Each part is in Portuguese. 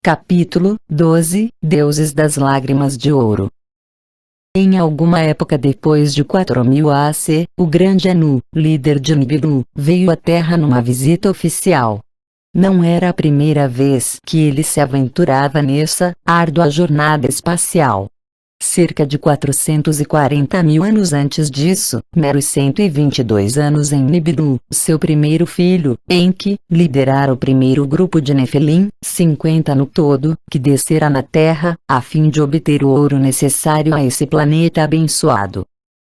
Capítulo 12 – Deuses das Lágrimas de Ouro. Em alguma época depois de 4000 AC, o grande Anu, líder de Nibiru, veio à Terra numa visita oficial. Não era a primeira vez que ele se aventurava nessa árdua jornada espacial. Cerca de 440.000 anos antes disso, meros 122 anos em Nibiru, seu primeiro filho, Enki, liderara o primeiro grupo de Nefelim, 50 no todo, que descera na Terra, a fim de obter o ouro necessário a esse planeta abençoado.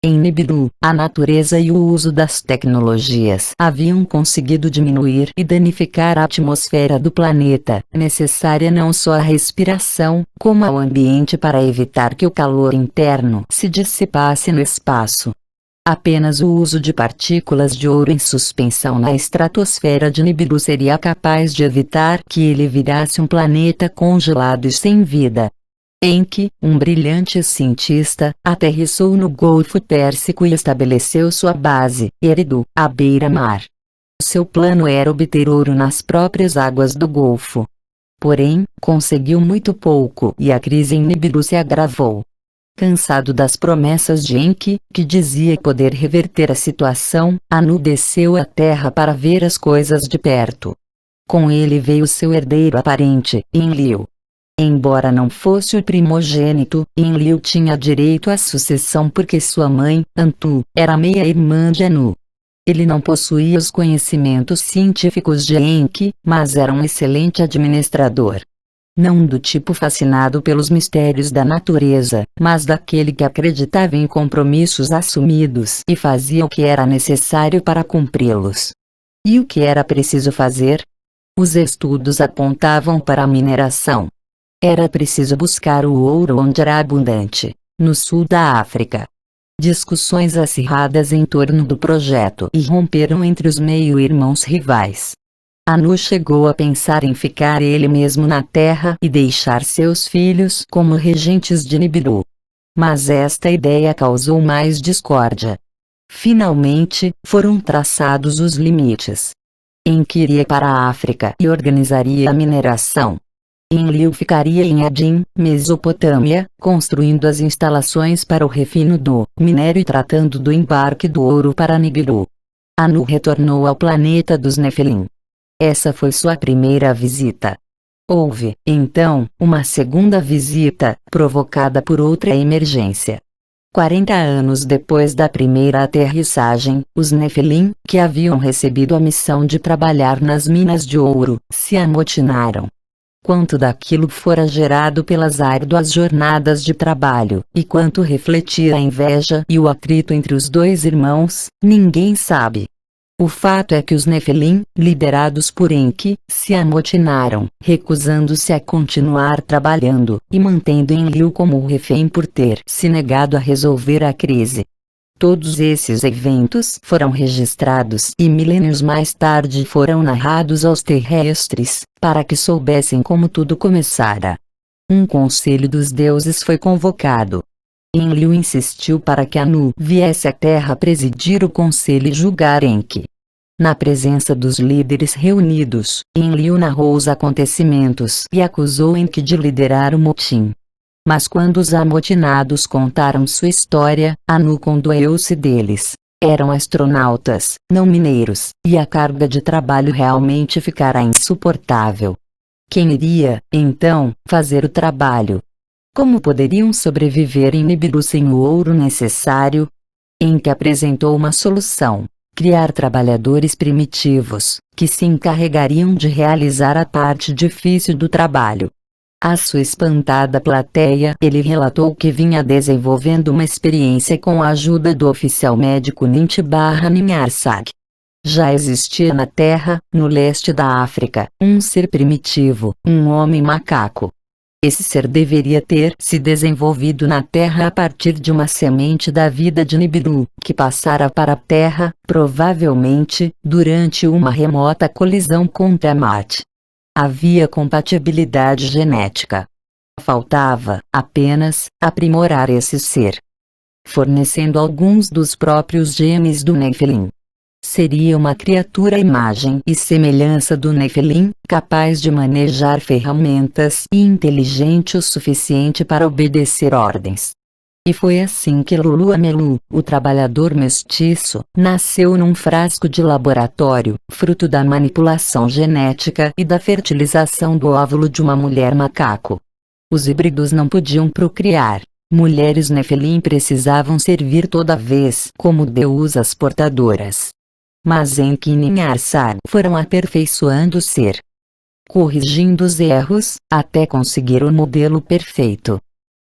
Em Nibiru, a natureza e o uso das tecnologias haviam conseguido diminuir e danificar a atmosfera do planeta, necessária não só à respiração, como ao ambiente para evitar que o calor interno se dissipasse no espaço. Apenas o uso de partículas de ouro em suspensão na estratosfera de Nibiru seria capaz de evitar que ele virasse um planeta congelado e sem vida. Enki, um brilhante cientista, aterrissou no Golfo Pérsico e estabeleceu sua base, Eridu, à beira-mar. Seu plano era obter ouro nas próprias águas do Golfo. Porém, conseguiu muito pouco e a crise em Nibiru se agravou. Cansado das promessas de Enki, que dizia poder reverter a situação, Anu desceu à terra para ver as coisas de perto. Com ele veio seu herdeiro aparente, Enlil. Embora não fosse o primogênito, Enlil tinha direito à sucessão porque sua mãe, Antu, era meia-irmã de Anu. Ele não possuía os conhecimentos científicos de Enki, mas era um excelente administrador. Não do tipo fascinado pelos mistérios da natureza, mas daquele que acreditava em compromissos assumidos e fazia o que era necessário para cumpri-los. E o que era preciso fazer? Os estudos apontavam para a mineração. Era preciso buscar o ouro onde era abundante, no sul da África. Discussões acirradas em torno do projeto irromperam entre os meio-irmãos rivais. Anu chegou a pensar em ficar ele mesmo na terra e deixar seus filhos como regentes de Nibiru. Mas esta ideia causou mais discórdia. Finalmente, foram traçados os limites. Enki iria para a África e organizaria a mineração. Enlil ficaria em Adim, Mesopotâmia, construindo as instalações para o refino do minério e tratando do embarque do ouro para Nibiru. Anu retornou ao planeta dos Nefelim. Essa foi sua primeira visita. Houve, então, uma segunda visita, provocada por outra emergência. 40 anos depois da primeira aterrissagem, os Nefelim, que haviam recebido a missão de trabalhar nas minas de ouro, se amotinaram. Quanto daquilo fora gerado pelas árduas jornadas de trabalho, e quanto refletia a inveja e o atrito entre os dois irmãos, ninguém sabe. O fato é que os Nefelim, liderados por Enki, se amotinaram, recusando-se a continuar trabalhando, e mantendo Enlil como refém por ter se negado a resolver a crise. Todos esses eventos foram registrados e milênios mais tarde foram narrados aos terrestres, para que soubessem como tudo começara. Um conselho dos deuses foi convocado. Enlil insistiu para que Anu viesse à Terra presidir o conselho e julgar Enki. Na presença dos líderes reunidos, Enlil narrou os acontecimentos e acusou Enki de liderar o motim. Mas quando os amotinados contaram sua história, Anu condoeu-se deles. Eram astronautas, não mineiros, e a carga de trabalho realmente ficara insuportável. Quem iria, então, fazer o trabalho? Como poderiam sobreviver em Nibiru sem o ouro necessário? Enki apresentou uma solução: criar trabalhadores primitivos, que se encarregariam de realizar a parte difícil do trabalho. À sua espantada plateia, ele relatou que vinha desenvolvendo uma experiência com a ajuda do oficial médico Ninti/Ninharsag. Já existia na Terra, no leste da África, um ser primitivo, um homem macaco. Esse ser deveria ter se desenvolvido na Terra a partir de uma semente da vida de Nibiru, que passara para a Terra, provavelmente, durante uma remota colisão com Tiamat. Havia compatibilidade genética. Faltava, apenas, aprimorar esse ser, fornecendo alguns dos próprios genes do Nefelim. Seria uma criatura à imagem e semelhança do Nefilim, capaz de manejar ferramentas e inteligente o suficiente para obedecer ordens. E foi assim que Lulu Amelu, o trabalhador mestiço, nasceu num frasco de laboratório, fruto da manipulação genética e da fertilização do óvulo de uma mulher macaco. Os híbridos não podiam procriar. Mulheres Nefilim precisavam servir toda vez como deusas portadoras. Mas em Kinin-Arsar foram aperfeiçoando o ser, corrigindo os erros, até conseguir o modelo perfeito.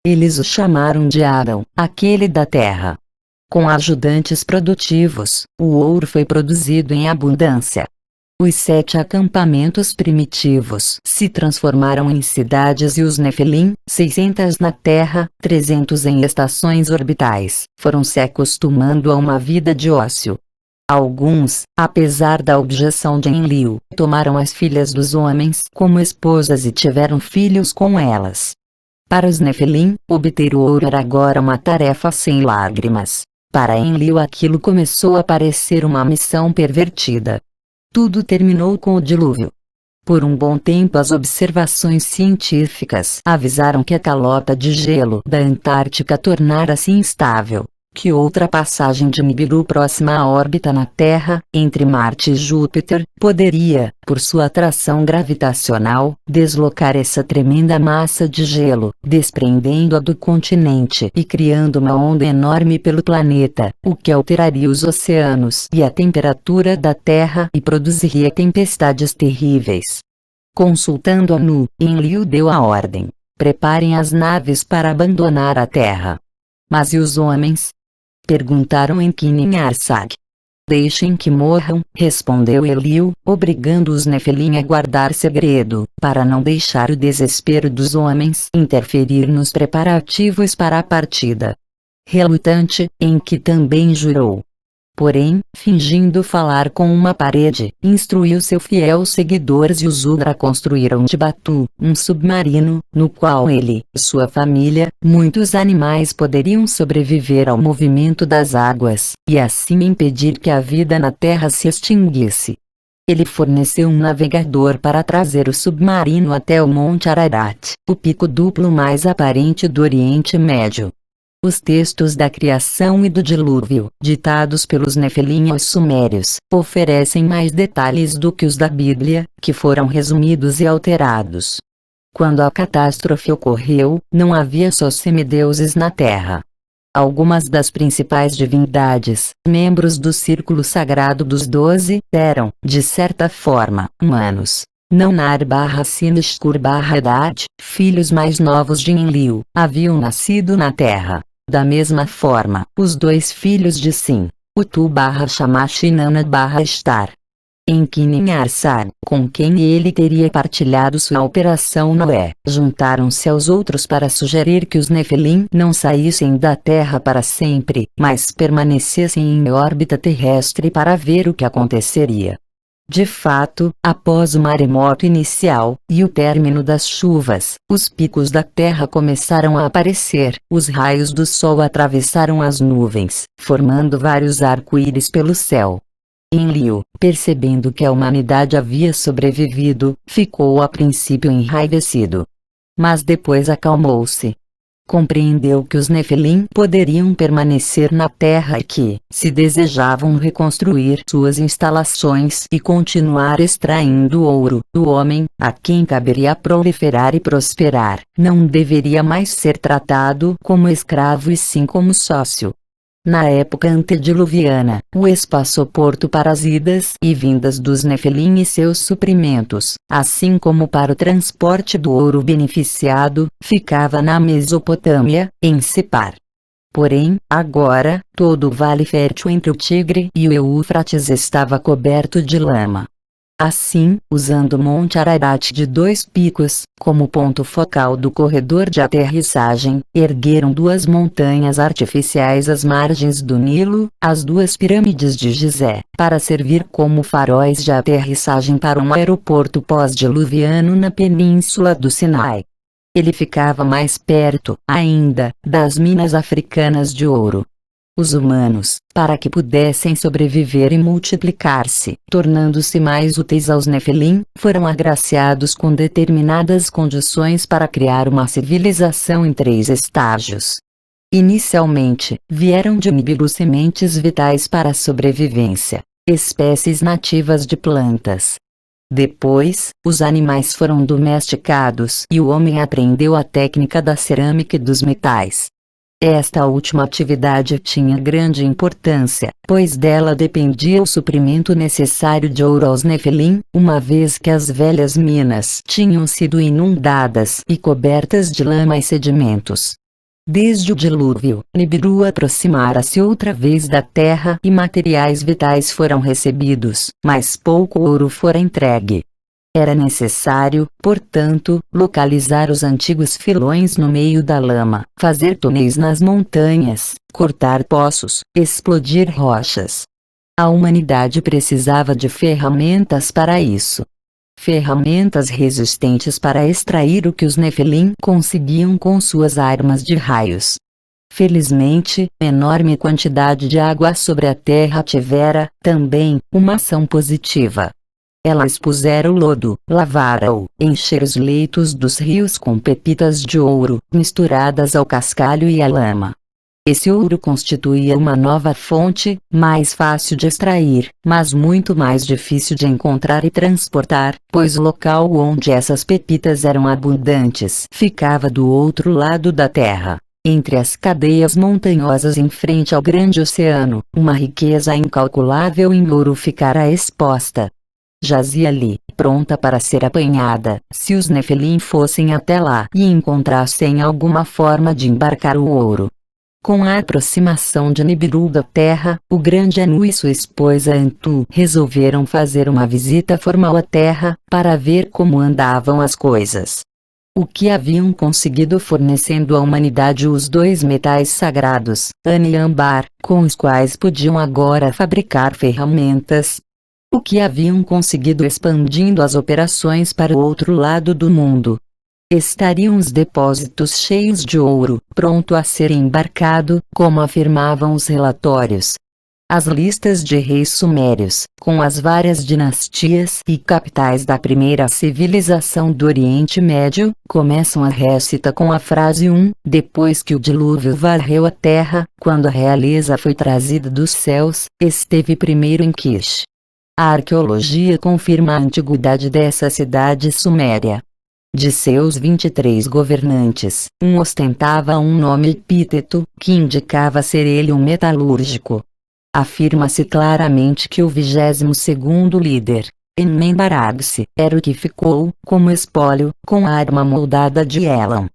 Eles o chamaram de Adão, aquele da terra. Com ajudantes produtivos, o ouro foi produzido em abundância. Os 7 acampamentos primitivos se transformaram em cidades e os Nefilim, 600 na Terra, 300 em estações orbitais, foram se acostumando a uma vida de ócio. Alguns, apesar da objeção de Enlil, tomaram as filhas dos homens como esposas e tiveram filhos com elas. Para os Nefilim, obter o ouro era agora uma tarefa sem lágrimas. Para Enlil aquilo começou a parecer uma missão pervertida. Tudo terminou com o dilúvio. Por um bom tempo as observações científicas avisaram que a calota de gelo da Antártica tornara-se instável, que outra passagem de Nibiru próxima à órbita na Terra, entre Marte e Júpiter, poderia, por sua atração gravitacional, deslocar essa tremenda massa de gelo, desprendendo-a do continente e criando uma onda enorme pelo planeta, o que alteraria os oceanos e a temperatura da Terra e produziria tempestades terríveis. Consultando Anu, Enlil deu a ordem: preparem as naves para abandonar a Terra. Mas e os homens? Perguntaram em Kinin-Arsar. Deixem que morram, respondeu Enlil, obrigando os Nefilim a guardar segredo, para não deixar o desespero dos homens interferir nos preparativos para a partida. Relutante, Enki também jurou. Porém, fingindo falar com uma parede, instruiu seu fiel seguidor Ziusudra construíram de Batu, um submarino, no qual ele e sua família, muitos animais poderiam sobreviver ao movimento das águas, e assim impedir que a vida na Terra se extinguisse. Ele forneceu um navegador para trazer o submarino até o Monte Ararat, o pico duplo mais aparente do Oriente Médio. Os textos da criação e do dilúvio, ditados pelos Nefilim aos sumérios, oferecem mais detalhes do que os da Bíblia, que foram resumidos e alterados. Quando a catástrofe ocorreu, não havia só semideuses na Terra. Algumas das principais divindades, membros do círculo sagrado dos 12, eram, de certa forma, humanos. Naunar/Sinishkur/Hadad, filhos mais novos de Enlil, haviam nascido na Terra. Da mesma forma, os 2 filhos de Sim, Utu/Shamash e Nana/Estar. Em Kinin-Arsar, com quem ele teria partilhado sua operação Noé, juntaram-se aos outros para sugerir que os Nefilim não saíssem da Terra para sempre, mas permanecessem em órbita terrestre para ver o que aconteceria. De fato, após o maremoto inicial, e o término das chuvas, os picos da Terra começaram a aparecer, os raios do Sol atravessaram as nuvens, formando vários arco-íris pelo céu. Enlil, percebendo que a humanidade havia sobrevivido, ficou a princípio enraivecido. Mas depois acalmou-se. Compreendeu que os Nefilim poderiam permanecer na Terra e que, se desejavam reconstruir suas instalações e continuar extraindo ouro, o homem, a quem caberia proliferar e prosperar, não deveria mais ser tratado como escravo e sim como sócio. Na época antediluviana, o espaçoporto para as idas e vindas dos Nefilim e seus suprimentos, assim como para o transporte do ouro beneficiado, ficava na Mesopotâmia, em Separ. Porém, agora, todo o vale fértil entre o Tigre e o Eufrates estava coberto de lama. Assim, usando o Monte Ararat de 2 picos, como ponto focal do corredor de aterrissagem, ergueram 2 montanhas artificiais às margens do Nilo, as 2 pirâmides de Gizé, para servir como faróis de aterrissagem para um aeroporto pós-diluviano na península do Sinai. Ele ficava mais perto, ainda, das minas africanas de ouro. Os humanos, para que pudessem sobreviver e multiplicar-se, tornando-se mais úteis aos Nefilim, foram agraciados com determinadas condições para criar uma civilização em 3 estágios. Inicialmente, vieram de Nibiru sementes vitais para a sobrevivência, espécies nativas de plantas. Depois, os animais foram domesticados e o homem aprendeu a técnica da cerâmica e dos metais. Esta última atividade tinha grande importância, pois dela dependia o suprimento necessário de ouro aos Nefilim, uma vez que as velhas minas tinham sido inundadas e cobertas de lama e sedimentos. Desde o dilúvio, Nibiru aproximara-se outra vez da terra e materiais vitais foram recebidos, mas pouco ouro fora entregue. Era necessário, portanto, localizar os antigos filões no meio da lama, fazer túneis nas montanhas, cortar poços, explodir rochas. A humanidade precisava de ferramentas para isso. Ferramentas resistentes para extrair o que os Nefilim conseguiam com suas armas de raios. Felizmente, enorme quantidade de água sobre a terra tivera, também, uma ação positiva. Elas puseram o lodo, lavaram-o, encheram os leitos dos rios com pepitas de ouro, misturadas ao cascalho e à lama. Esse ouro constituía uma nova fonte, mais fácil de extrair, mas muito mais difícil de encontrar e transportar, pois o local onde essas pepitas eram abundantes ficava do outro lado da terra. Entre as cadeias montanhosas em frente ao grande oceano, uma riqueza incalculável em ouro ficara exposta. Jazia ali, pronta para ser apanhada, se os Nefilim fossem até lá e encontrassem alguma forma de embarcar o ouro. Com a aproximação de Nibiru da terra, o grande Anu e sua esposa Antu resolveram fazer uma visita formal à terra, para ver como andavam as coisas. O que haviam conseguido fornecendo à humanidade os 2 metais sagrados, Ana e Âmbar, com os quais podiam agora fabricar ferramentas. O que haviam conseguido expandindo as operações para o outro lado do mundo. Estariam os depósitos cheios de ouro, pronto a ser embarcado, como afirmavam os relatórios. As listas de reis sumérios, com as várias dinastias e capitais da primeira civilização do Oriente Médio, começam a récita com a frase 1, depois que o dilúvio varreu a terra, quando a realeza foi trazida dos céus, esteve primeiro em Kish. A arqueologia confirma a antiguidade dessa cidade suméria. De seus 23 governantes, um ostentava um nome epíteto, que indicava ser ele um metalúrgico. Afirma-se claramente que o 22º líder, Enmenbaragse, era o que ficou, como espólio, com a arma moldada de Elam.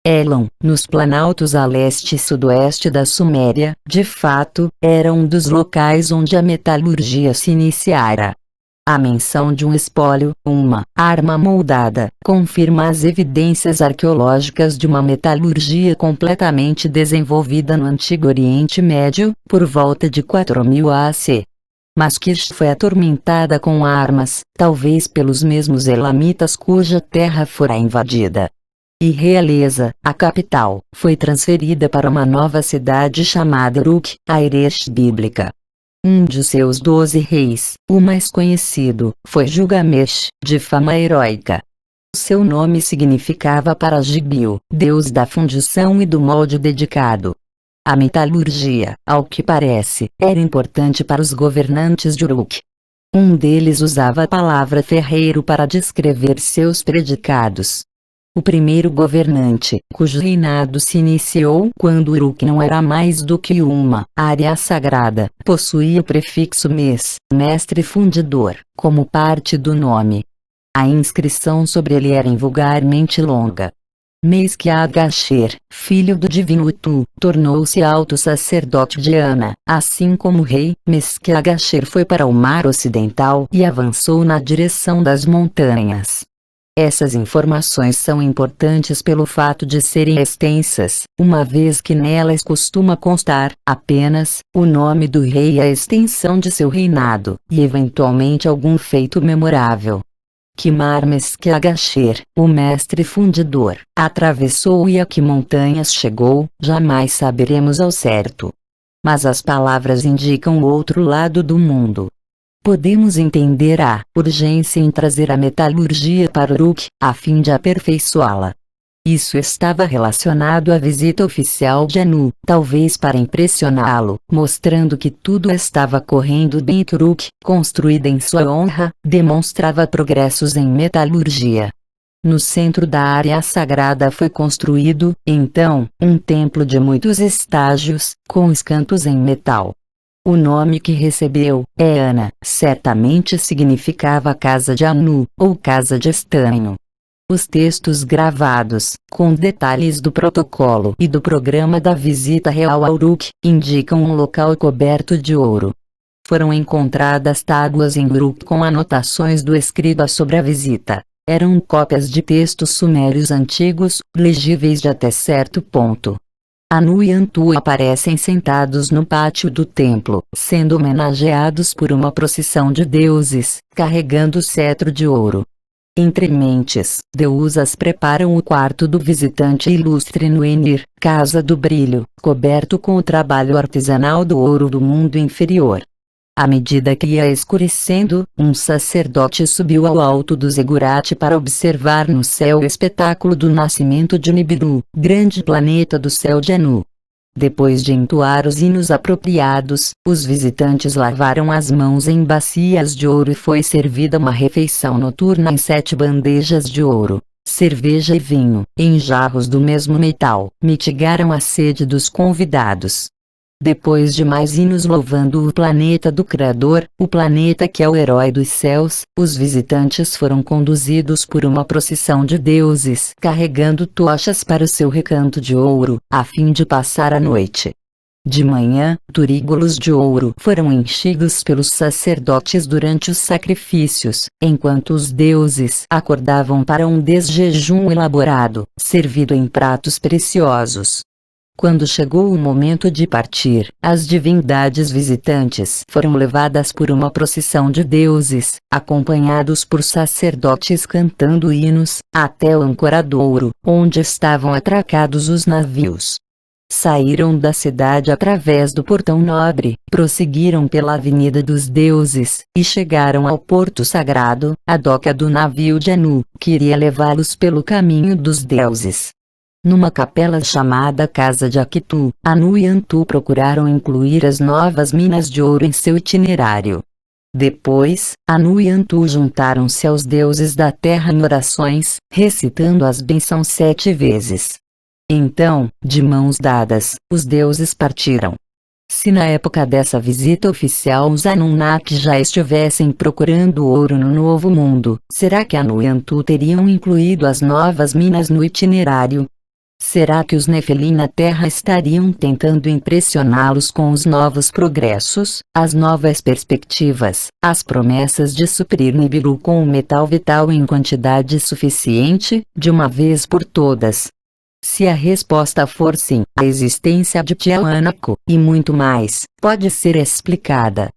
Elam, nos planaltos a leste e sudoeste da Suméria, de fato, era um dos locais onde a metalurgia se iniciara. A menção de um espólio, uma arma moldada, confirma as evidências arqueológicas de uma metalurgia completamente desenvolvida no Antigo Oriente Médio, por volta de 4000 AC. Mas Kish foi atormentada com armas, talvez pelos mesmos elamitas cuja terra fora invadida. E Realeza, a capital, foi transferida para uma nova cidade chamada Uruk, a Eresh bíblica. Um de seus 12 reis, o mais conhecido, foi Gilgamesh, de fama heróica. Seu nome significava Paragibil, deus da fundição e do molde dedicado. A metalurgia, ao que parece, era importante para os governantes de Uruk. Um deles usava a palavra ferreiro para descrever seus predicados. O primeiro governante, cujo reinado se iniciou quando Uruk não era mais do que uma área sagrada, possuía o prefixo mes, mestre fundidor, como parte do nome. A inscrição sobre ele era invulgarmente longa. Mesquiagasher, filho do divino Utu, tornou-se alto sacerdote de Ana, assim como o rei Mesquiagasher foi para o mar ocidental e avançou na direção das montanhas. Essas informações são importantes pelo fato de serem extensas, uma vez que nelas costuma constar, apenas, o nome do rei e a extensão de seu reinado, e eventualmente algum feito memorável. Kimar Mesquiagasher, o mestre fundidor, atravessou e a que montanhas chegou, jamais saberemos ao certo. Mas as palavras indicam o outro lado do mundo. Podemos entender a urgência em trazer a metalurgia para Uruk, a fim de aperfeiçoá-la. Isso estava relacionado à visita oficial de Anu, talvez para impressioná-lo, mostrando que tudo estava correndo bem. Uruk, construída em sua honra, demonstrava progressos em metalurgia. No centro da área sagrada foi construído, então, um templo de muitos estágios, com escantos em metal. O nome que recebeu, Eana, certamente significava Casa de Anu, ou Casa de Estanho. Os textos gravados, com detalhes do protocolo e do programa da visita real a Uruk, indicam um local coberto de ouro. Foram encontradas tábuas em Uruk com anotações do escriba sobre a visita. Eram cópias de textos sumérios antigos, legíveis de até certo ponto. Anu e Antu aparecem sentados no pátio do templo, sendo homenageados por uma procissão de deuses, carregando o cetro de ouro. Entre mentes, deusas preparam o quarto do visitante ilustre no Enir, Casa do Brilho, coberto com o trabalho artesanal do ouro do mundo inferior. À medida que ia escurecendo, um sacerdote subiu ao alto do Zigurate para observar no céu o espetáculo do nascimento de Nibiru, grande planeta do céu de Anu. Depois de entoar os hinos apropriados, os visitantes lavaram as mãos em bacias de ouro e foi servida uma refeição noturna em 7 bandejas de ouro. Cerveja e vinho, em jarros do mesmo metal, mitigaram a sede dos convidados. Depois de mais hinos louvando o planeta do Criador, o planeta que é o herói dos céus, os visitantes foram conduzidos por uma procissão de deuses, carregando tochas para o seu recanto de ouro, a fim de passar a noite. De manhã, turígolos de ouro foram enchidos pelos sacerdotes durante os sacrifícios, enquanto os deuses acordavam para um desjejum elaborado, servido em pratos preciosos. Quando chegou o momento de partir, as divindades visitantes foram levadas por uma procissão de deuses, acompanhados por sacerdotes cantando hinos, até o ancoradouro, onde estavam atracados os navios. Saíram da cidade através do Portão Nobre, prosseguiram pela Avenida dos Deuses, e chegaram ao Porto Sagrado, a doca do navio de Anu, que iria levá-los pelo caminho dos deuses. Numa capela chamada Casa de Akitu, Anu e Antu procuraram incluir as novas minas de ouro em seu itinerário. Depois, Anu e Antu juntaram-se aos deuses da terra em orações, recitando as bênçãos 7 vezes. Então, de mãos dadas, os deuses partiram. Se na época dessa visita oficial os Anunnaki já estivessem procurando ouro no Novo Mundo, será que Anu e Antu teriam incluído as novas minas no itinerário? Será que os Nefelim na Terra estariam tentando impressioná-los com os novos progressos, as novas perspectivas, as promessas de suprir Nibiru com o metal vital em quantidade suficiente, de uma vez por todas? Se a resposta for sim, a existência de Tiahuanaco, e muito mais, pode ser explicada.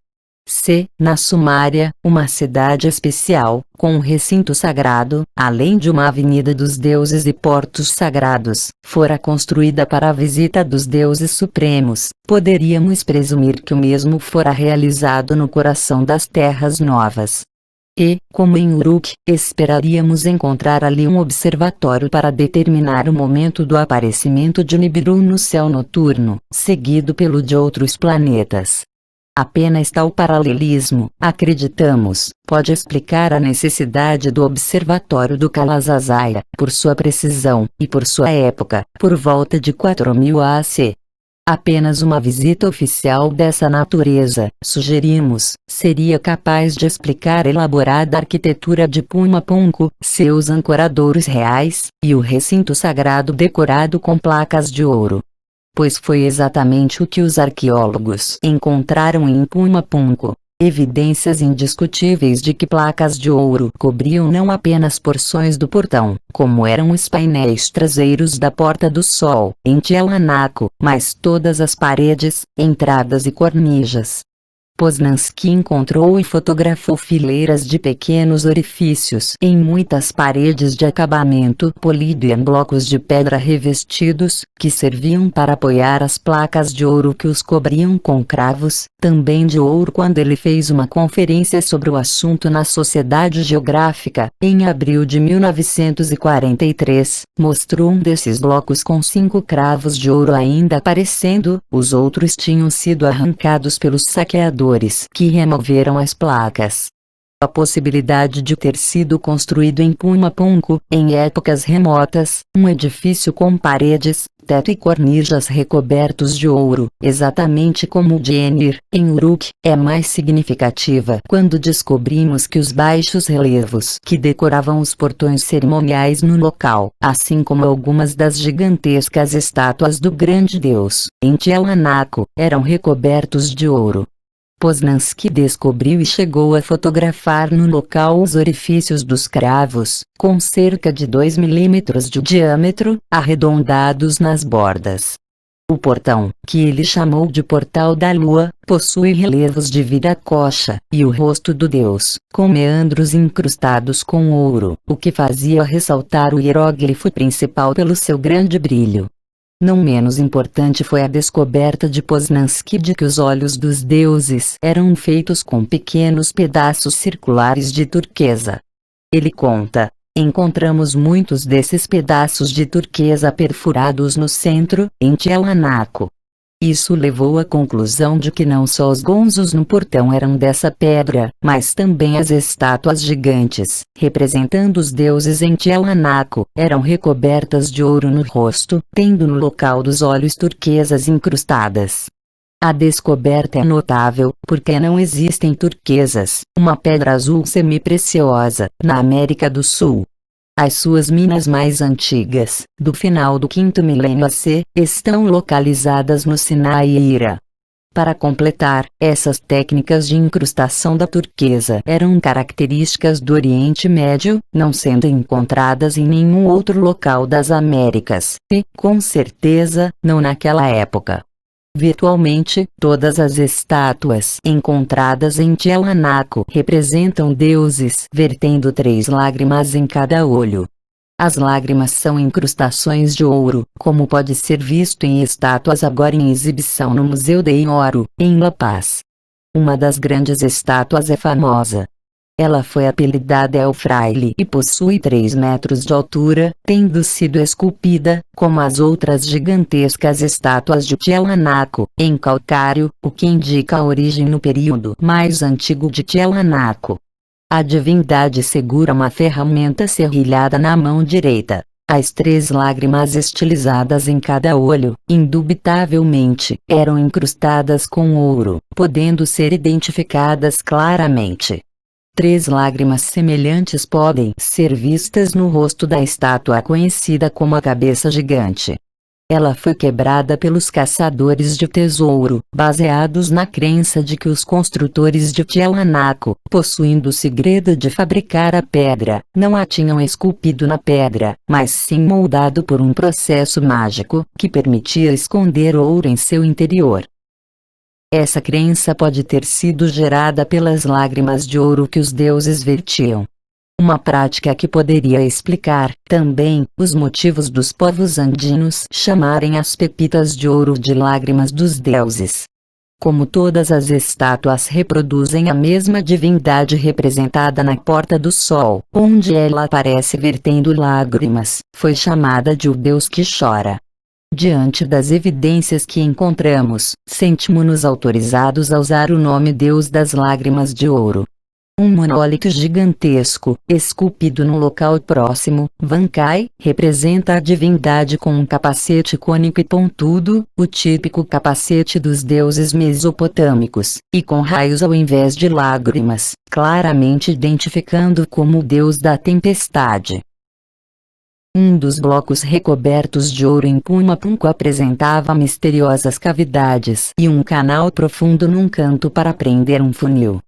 Se, na Sumária, uma cidade especial, com um recinto sagrado, além de uma avenida dos deuses e portos sagrados, fora construída para a visita dos deuses supremos, poderíamos presumir que o mesmo fora realizado no coração das terras novas. E, como em Uruk, esperaríamos encontrar ali um observatório para determinar o momento do aparecimento de Nibiru no céu noturno, seguido pelo de outros planetas. Apenas tal paralelismo, acreditamos, pode explicar a necessidade do observatório do Kalasazaya, por sua precisão, e por sua época, por volta de 4000 AC. Apenas uma visita oficial dessa natureza, sugerimos, seria capaz de explicar a elaborada arquitetura de Pumapunku, seus ancoradouros reais, e o recinto sagrado decorado com placas de ouro. Pois foi exatamente o que os arqueólogos encontraram em Pumapunku. Evidências indiscutíveis de que placas de ouro cobriam não apenas porções do portão, como eram os painéis traseiros da Porta do Sol, em Tiahuanaco, mas todas as paredes, entradas e cornijas. Poznański encontrou e fotografou fileiras de pequenos orifícios em muitas paredes de acabamento polido e em blocos de pedra revestidos, que serviam para apoiar as placas de ouro que os cobriam com cravos, também de ouro. Quando ele fez uma conferência sobre o assunto na Sociedade Geográfica, em abril de 1943, mostrou um desses blocos com 5 cravos de ouro ainda aparecendo, os outros tinham sido arrancados pelos saqueadores, que removeram as placas. A possibilidade de ter sido construído em Pumapunku, em épocas remotas, um edifício com paredes, teto e cornijas recobertos de ouro, exatamente como o de Enir, em Uruk, é mais significativa quando descobrimos que os baixos relevos que decoravam os portões cerimoniais no local, assim como algumas das gigantescas estátuas do grande deus, em Tiahuanaco, eram recobertos de ouro. Poznański descobriu e chegou a fotografar no local os orifícios dos cravos, com cerca de 2 milímetros de diâmetro, arredondados nas bordas. O portão, que ele chamou de Portal da Lua, possui relevos de viracocha, e o rosto do deus, com meandros incrustados com ouro, o que fazia ressaltar o hieróglifo principal pelo seu grande brilho. Não menos importante foi a descoberta de Poznański de que os olhos dos deuses eram feitos com pequenos pedaços circulares de turquesa. Ele conta: encontramos muitos desses pedaços de turquesa perfurados no centro, em Tiahuanaco. Isso levou à conclusão de que não só os gonzos no portão eram dessa pedra, mas também as estátuas gigantes, representando os deuses em Tiahuanaco, eram recobertas de ouro no rosto, tendo no local dos olhos turquesas incrustadas. A descoberta é notável, porque não existem turquesas, uma pedra azul semipreciosa, na América do Sul. As suas minas mais antigas, do final do 5º milênio AC, estão localizadas no Sinai e Hira. Para completar, essas técnicas de incrustação da turquesa eram características do Oriente Médio, não sendo encontradas em nenhum outro local das Américas, e, com certeza, não naquela época. Virtualmente, todas as estátuas encontradas em Tiahuanaco representam deuses vertendo 3 lágrimas em cada olho. As lágrimas são incrustações de ouro, como pode ser visto em estátuas agora em exibição no Museu de Ouro, em La Paz. Uma das grandes estátuas é famosa. Ela foi apelidada El Fraile e possui 3 metros de altura, tendo sido esculpida, como as outras gigantescas estátuas de Tiahuanaco, em calcário, o que indica a origem no período mais antigo de Tiahuanaco. A divindade segura uma ferramenta serrilhada na mão direita. As 3 lágrimas estilizadas em cada olho, indubitavelmente, eram incrustadas com ouro, podendo ser identificadas claramente. 3 lágrimas semelhantes podem ser vistas no rosto da estátua conhecida como a cabeça gigante. Ela foi quebrada pelos caçadores de tesouro, baseados na crença de que os construtores de Tiahuanaco, possuindo o segredo de fabricar a pedra, não a tinham esculpido na pedra, mas sim moldado por um processo mágico, que permitia esconder ouro em seu interior. Essa crença pode ter sido gerada pelas lágrimas de ouro que os deuses vertiam. Uma prática que poderia explicar, também, os motivos dos povos andinos chamarem as pepitas de ouro de lágrimas dos deuses. Como todas as estátuas reproduzem a mesma divindade representada na Porta do Sol, onde ela aparece vertendo lágrimas, foi chamada de o Deus que chora. Diante das evidências que encontramos, sentimos-nos autorizados a usar o nome Deus das Lágrimas de Ouro. Um monólito gigantesco, esculpido no local próximo, Vankai, representa a divindade com um capacete cônico e pontudo, o típico capacete dos deuses mesopotâmicos, e com raios ao invés de lágrimas, claramente identificando como o deus da tempestade. Um dos blocos recobertos de ouro em Pumapunku apresentava misteriosas cavidades e um canal profundo num canto para prender um funil.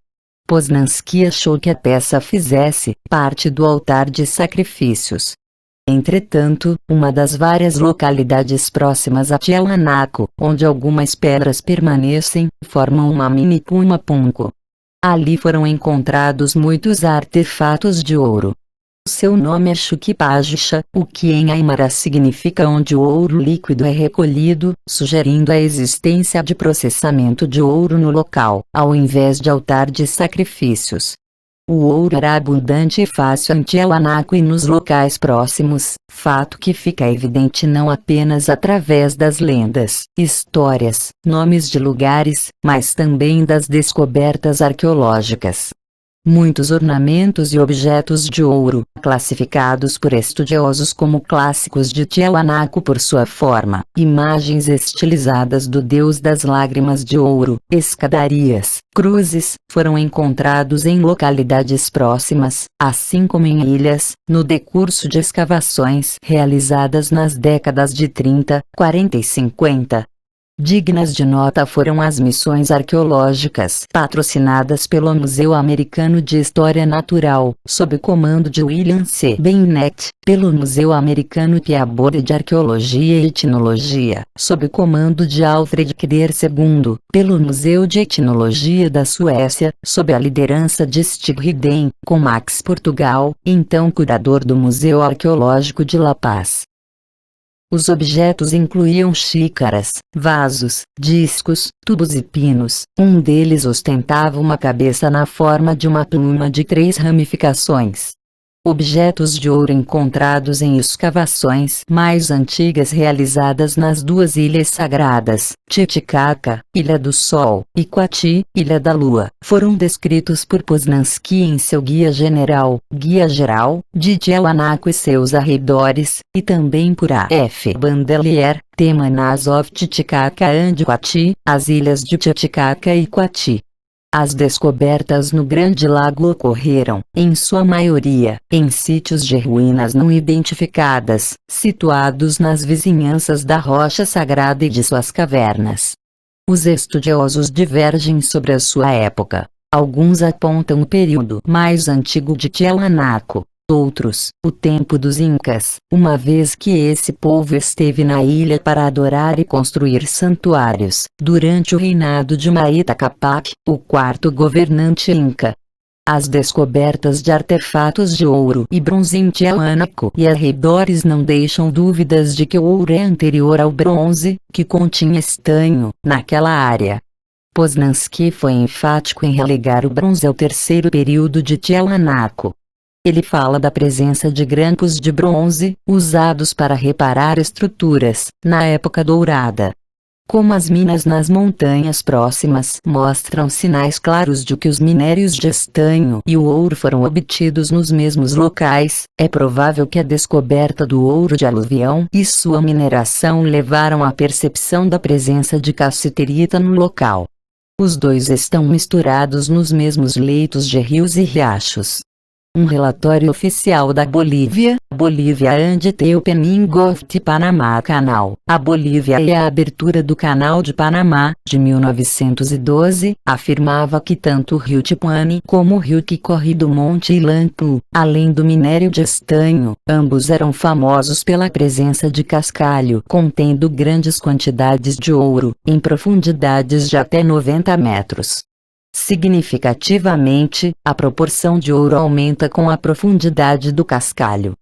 Poznański achou que a peça fizesse parte do altar de sacrifícios. Entretanto, uma das várias localidades próximas a Tiahuanaco, onde algumas pedras permanecem, formam uma mini Pumapunku. Ali foram encontrados muitos artefatos de ouro. Seu nome é Chuquipajixa, o que em Aymara significa onde o ouro líquido é recolhido, sugerindo a existência de processamento de ouro no local, ao invés de altar de sacrifícios. O ouro era abundante e fácil em Tiahuanaco e nos locais próximos, fato que fica evidente não apenas através das lendas, histórias, nomes de lugares, mas também das descobertas arqueológicas. Muitos ornamentos e objetos de ouro, classificados por estudiosos como clássicos de Tiahuanaco por sua forma, imagens estilizadas do deus das lágrimas de ouro, escadarias, cruzes, foram encontrados em localidades próximas, assim como em ilhas, no decurso de escavações realizadas nas décadas de 30, 40 e 50. Dignas de nota foram as missões arqueológicas patrocinadas pelo Museu Americano de História Natural, sob comando de William C. Bennett, pelo Museu Americano Peabody de Arqueologia e Etnologia, sob comando de Alfred Krer II, pelo Museu de Etnologia da Suécia, sob a liderança de Stig Riden, com Max Portugal, então curador do Museu Arqueológico de La Paz. Os objetos incluíam xícaras, vasos, discos, tubos e pinos. Um deles ostentava uma cabeça na forma de uma pluma de 3 ramificações. Objetos de ouro encontrados em escavações mais antigas realizadas nas 2 ilhas sagradas, Titicaca, Ilha do Sol, e Quati, Ilha da Lua, foram descritos por Poznansky em seu Guia Geral, de Tiahuanaco e seus arredores, e também por A. F. Bandelier, Temanas of Titicaca and Quati, as ilhas de Titicaca e Quati. As descobertas no Grande Lago ocorreram, em sua maioria, em sítios de ruínas não identificadas, situados nas vizinhanças da rocha sagrada e de suas cavernas. Os estudiosos divergem sobre a sua época. Alguns apontam o período mais antigo de Tiahuanaco, outros, o tempo dos Incas, uma vez que esse povo esteve na ilha para adorar e construir santuários, durante o reinado de Humaytá Capac, o 4º governante Inca. As descobertas de artefatos de ouro e bronze em Tiahuanaco e arredores não deixam dúvidas de que o ouro é anterior ao bronze, que continha estanho, naquela área. Poznansky foi enfático em relegar o bronze ao 3º período de Tiahuanaco. Ele fala da presença de grampos de bronze, usados para reparar estruturas, na época dourada. Como as minas nas montanhas próximas mostram sinais claros de que os minérios de estanho e o ouro foram obtidos nos mesmos locais, é provável que a descoberta do ouro de aluvião e sua mineração levaram à percepção da presença de cassiterita no local. Os dois estão misturados nos mesmos leitos de rios e riachos. Um relatório oficial da Bolívia and the Opening of the Panama Canal, a Bolívia e a abertura do Canal de Panamá, de 1912, afirmava que tanto o rio Tipuani como o rio que corre do Monte Ilancu, além do minério de estanho, ambos eram famosos pela presença de cascalho contendo grandes quantidades de ouro, em profundidades de até 90 metros. Significativamente, a proporção de ouro aumenta com a profundidade do cascalho.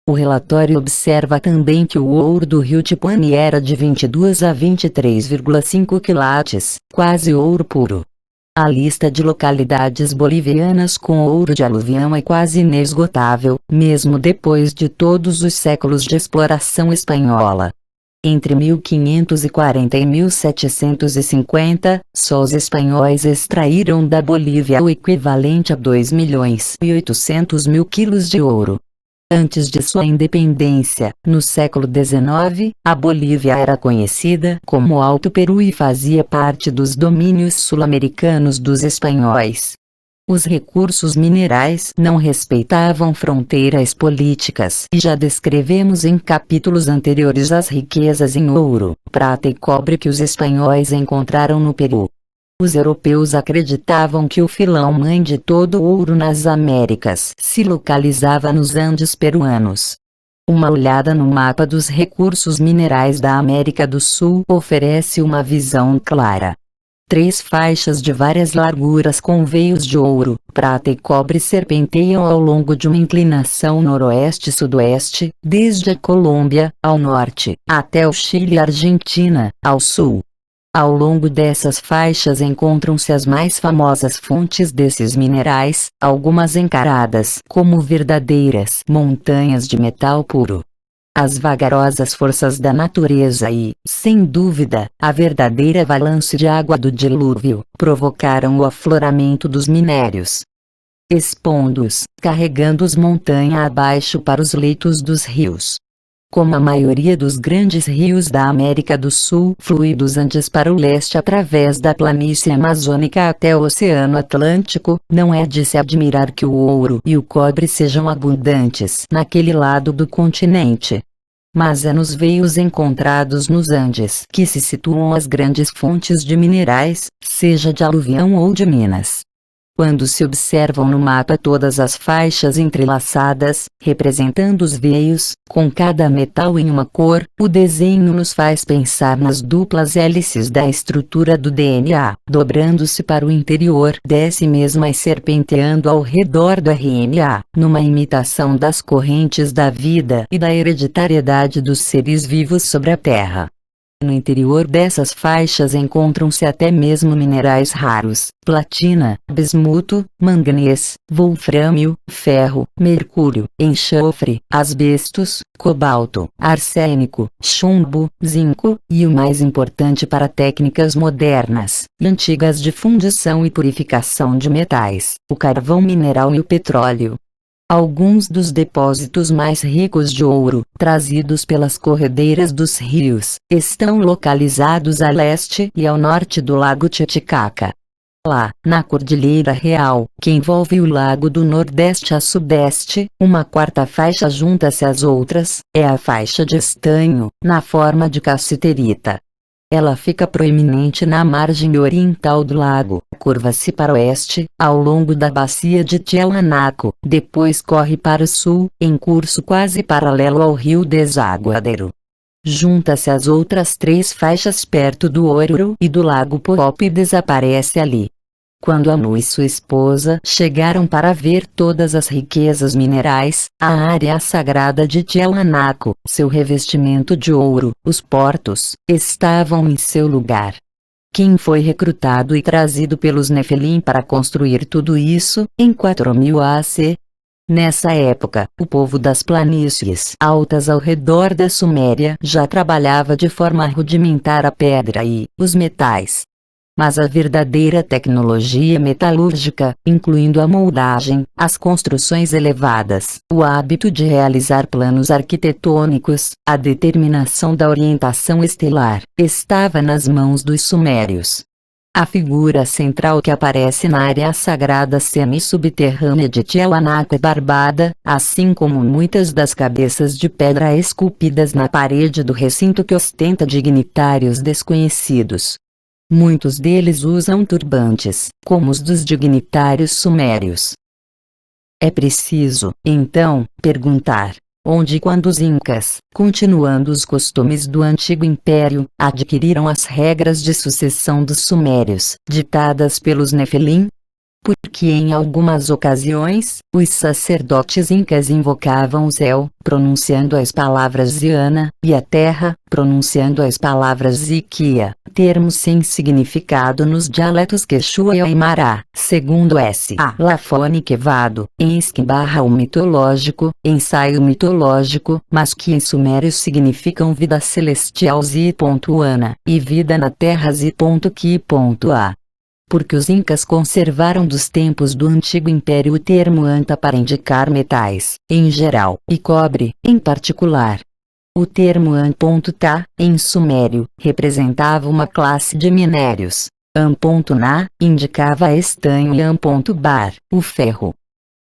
O relatório observa também que o ouro do rio Tipuani era de 22 a 23,5 quilates, quase ouro puro. A lista de localidades bolivianas com ouro de aluvião é quase inesgotável, mesmo depois de todos os séculos de exploração espanhola. Entre 1540 e 1750, só os espanhóis extraíram da Bolívia o equivalente a 2.800.000 quilos de ouro. Antes de sua independência, no século XIX, a Bolívia era conhecida como Alto Peru e fazia parte dos domínios sul-americanos dos espanhóis. Os recursos minerais não respeitavam fronteiras políticas e já descrevemos em capítulos anteriores as riquezas em ouro, prata e cobre que os espanhóis encontraram no Peru. Os europeus acreditavam que o filão-mãe de todo o ouro nas Américas se localizava nos Andes peruanos. Uma olhada no mapa dos recursos minerais da América do Sul oferece uma visão clara. 3 faixas de várias larguras com veios de ouro, prata e cobre serpenteiam ao longo de uma inclinação noroeste-sudoeste, desde a Colômbia, ao norte, até o Chile e Argentina, ao sul. Ao longo dessas faixas encontram-se as mais famosas fontes desses minerais, algumas encaradas como verdadeiras montanhas de metal puro. As vagarosas forças da natureza e, sem dúvida, a verdadeira avalanche de água do dilúvio, provocaram o afloramento dos minérios, expondo-os, carregando-os montanha abaixo para os leitos dos rios. Como a maioria dos grandes rios da América do Sul flui dos Andes para o leste através da planície amazônica até o Oceano Atlântico, não é de se admirar que o ouro e o cobre sejam abundantes naquele lado do continente. Mas é nos veios encontrados nos Andes que se situam as grandes fontes de minerais, seja de aluvião ou de minas. Quando se observam no mapa todas as faixas entrelaçadas, representando os veios, com cada metal em uma cor, o desenho nos faz pensar nas duplas hélices da estrutura do DNA, dobrando-se para o interior, desce mesmo e serpenteando ao redor do RNA, numa imitação das correntes da vida e da hereditariedade dos seres vivos sobre a Terra. No interior dessas faixas encontram-se até mesmo minerais raros, platina, bismuto, manganês, wolfrâmio, ferro, mercúrio, enxofre, asbestos, cobalto, arsênico, chumbo, zinco, e o mais importante para técnicas modernas e antigas de fundição e purificação de metais, o carvão mineral e o petróleo. Alguns dos depósitos mais ricos de ouro, trazidos pelas corredeiras dos rios, estão localizados a leste e ao norte do Lago Titicaca. Lá, na Cordilheira Real, que envolve o lago do nordeste a sudeste, uma quarta faixa junta-se às outras, é a faixa de estanho, na forma de cassiterita. Ela fica proeminente na margem oriental do lago, curva-se para o oeste, ao longo da bacia de Tiahuanaco, depois corre para o sul, em curso quase paralelo ao rio Desaguadero. Junta-se às outras 3 faixas perto do Oruro e do lago Poopó e desaparece ali. Quando Anu e sua esposa chegaram para ver todas as riquezas minerais, a área sagrada de Tiahuanaco, seu revestimento de ouro, os portos, estavam em seu lugar. Quem foi recrutado e trazido pelos Nefelim para construir tudo isso, em 4000 AC? Nessa época, o povo das planícies altas ao redor da Suméria já trabalhava de forma rudimentar a pedra e os metais. Mas a verdadeira tecnologia metalúrgica, incluindo a moldagem, as construções elevadas, o hábito de realizar planos arquitetônicos, a determinação da orientação estelar, estava nas mãos dos sumérios. A figura central que aparece na área sagrada semi-subterrânea de Tiahuanaco é barbada, assim como muitas das cabeças de pedra esculpidas na parede do recinto que ostenta dignitários desconhecidos. Muitos deles usam turbantes, como os dos dignitários sumérios. É preciso, então, perguntar: onde e quando os incas, continuando os costumes do antigo império, adquiriram as regras de sucessão dos sumérios, ditadas pelos Nefelim? Porque em algumas ocasiões, os sacerdotes incas invocavam o céu, pronunciando as palavras Ziana, e a terra, pronunciando as palavras Ziquia, termos sem significado nos dialetos Quechua e Aimara, segundo S.A. Lafone Quevado, em Esquimbarra o mitológico, ensaio mitológico, mas que em sumério significam vida celestial Zi.ana, e vida na terra Zi.ki.a. Porque os incas conservaram dos tempos do antigo império o termo anta para indicar metais, em geral, e cobre, em particular. O termo an.ta, em sumério, representava uma classe de minérios. An.na, indicava estanho e an.bar, o ferro.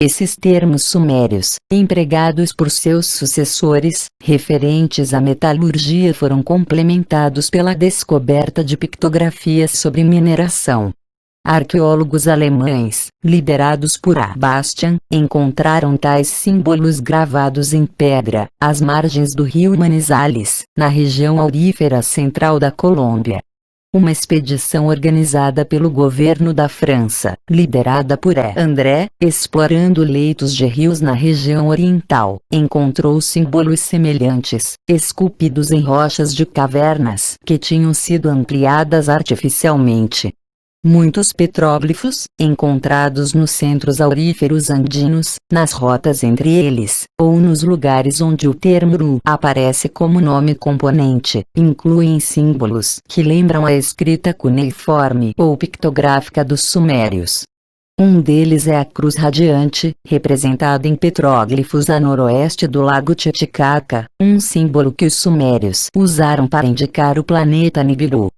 Esses termos sumérios, empregados por seus sucessores, referentes à metalurgia foram complementados pela descoberta de pictografias sobre mineração. Arqueólogos alemães, liderados por A. Bastian, encontraram tais símbolos gravados em pedra, às margens do rio Manizales, na região aurífera central da Colômbia. Uma expedição organizada pelo governo da França, liderada por E. André, explorando leitos de rios na região oriental, encontrou símbolos semelhantes, esculpidos em rochas de cavernas que tinham sido ampliadas artificialmente. Muitos petróglifos, encontrados nos centros auríferos andinos, nas rotas entre eles, ou nos lugares onde o termo Uru aparece como nome componente, incluem símbolos que lembram a escrita cuneiforme ou pictográfica dos sumérios. Um deles é a cruz radiante, representada em petróglifos a noroeste do lago Titicaca, um símbolo que os sumérios usaram para indicar o planeta Nibiru.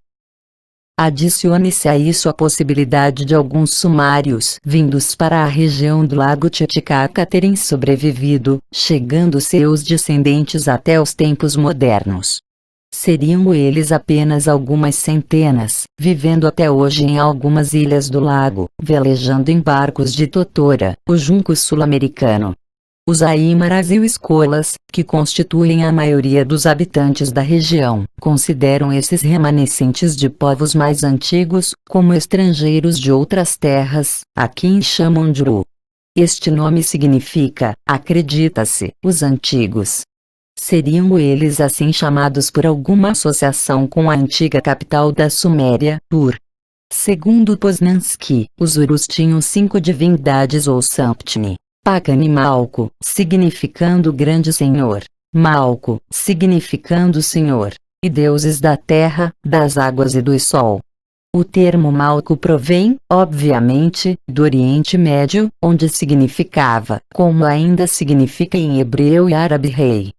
Adicione-se a isso a possibilidade de alguns sumários vindos para a região do lago Titicaca terem sobrevivido, chegando seus descendentes até os tempos modernos. Seriam eles apenas algumas centenas, vivendo até hoje em algumas ilhas do lago, velejando em barcos de totora, o junco sul-americano. Os aimaras e os colas, que constituem a maioria dos habitantes da região, consideram esses remanescentes de povos mais antigos, como estrangeiros de outras terras, a quem chamam de Uru. Este nome significa, acredita-se, os antigos. Seriam eles assim chamados por alguma associação com a antiga capital da Suméria, Ur. Segundo Poznansky, os Urus tinham 5 divindades ou Samptni. Pakani Malco, significando grande senhor, Malco, significando senhor, e deuses da terra, das águas e do sol. O termo Malco provém, obviamente, do Oriente Médio, onde significava, como ainda significa em hebreu e árabe rei.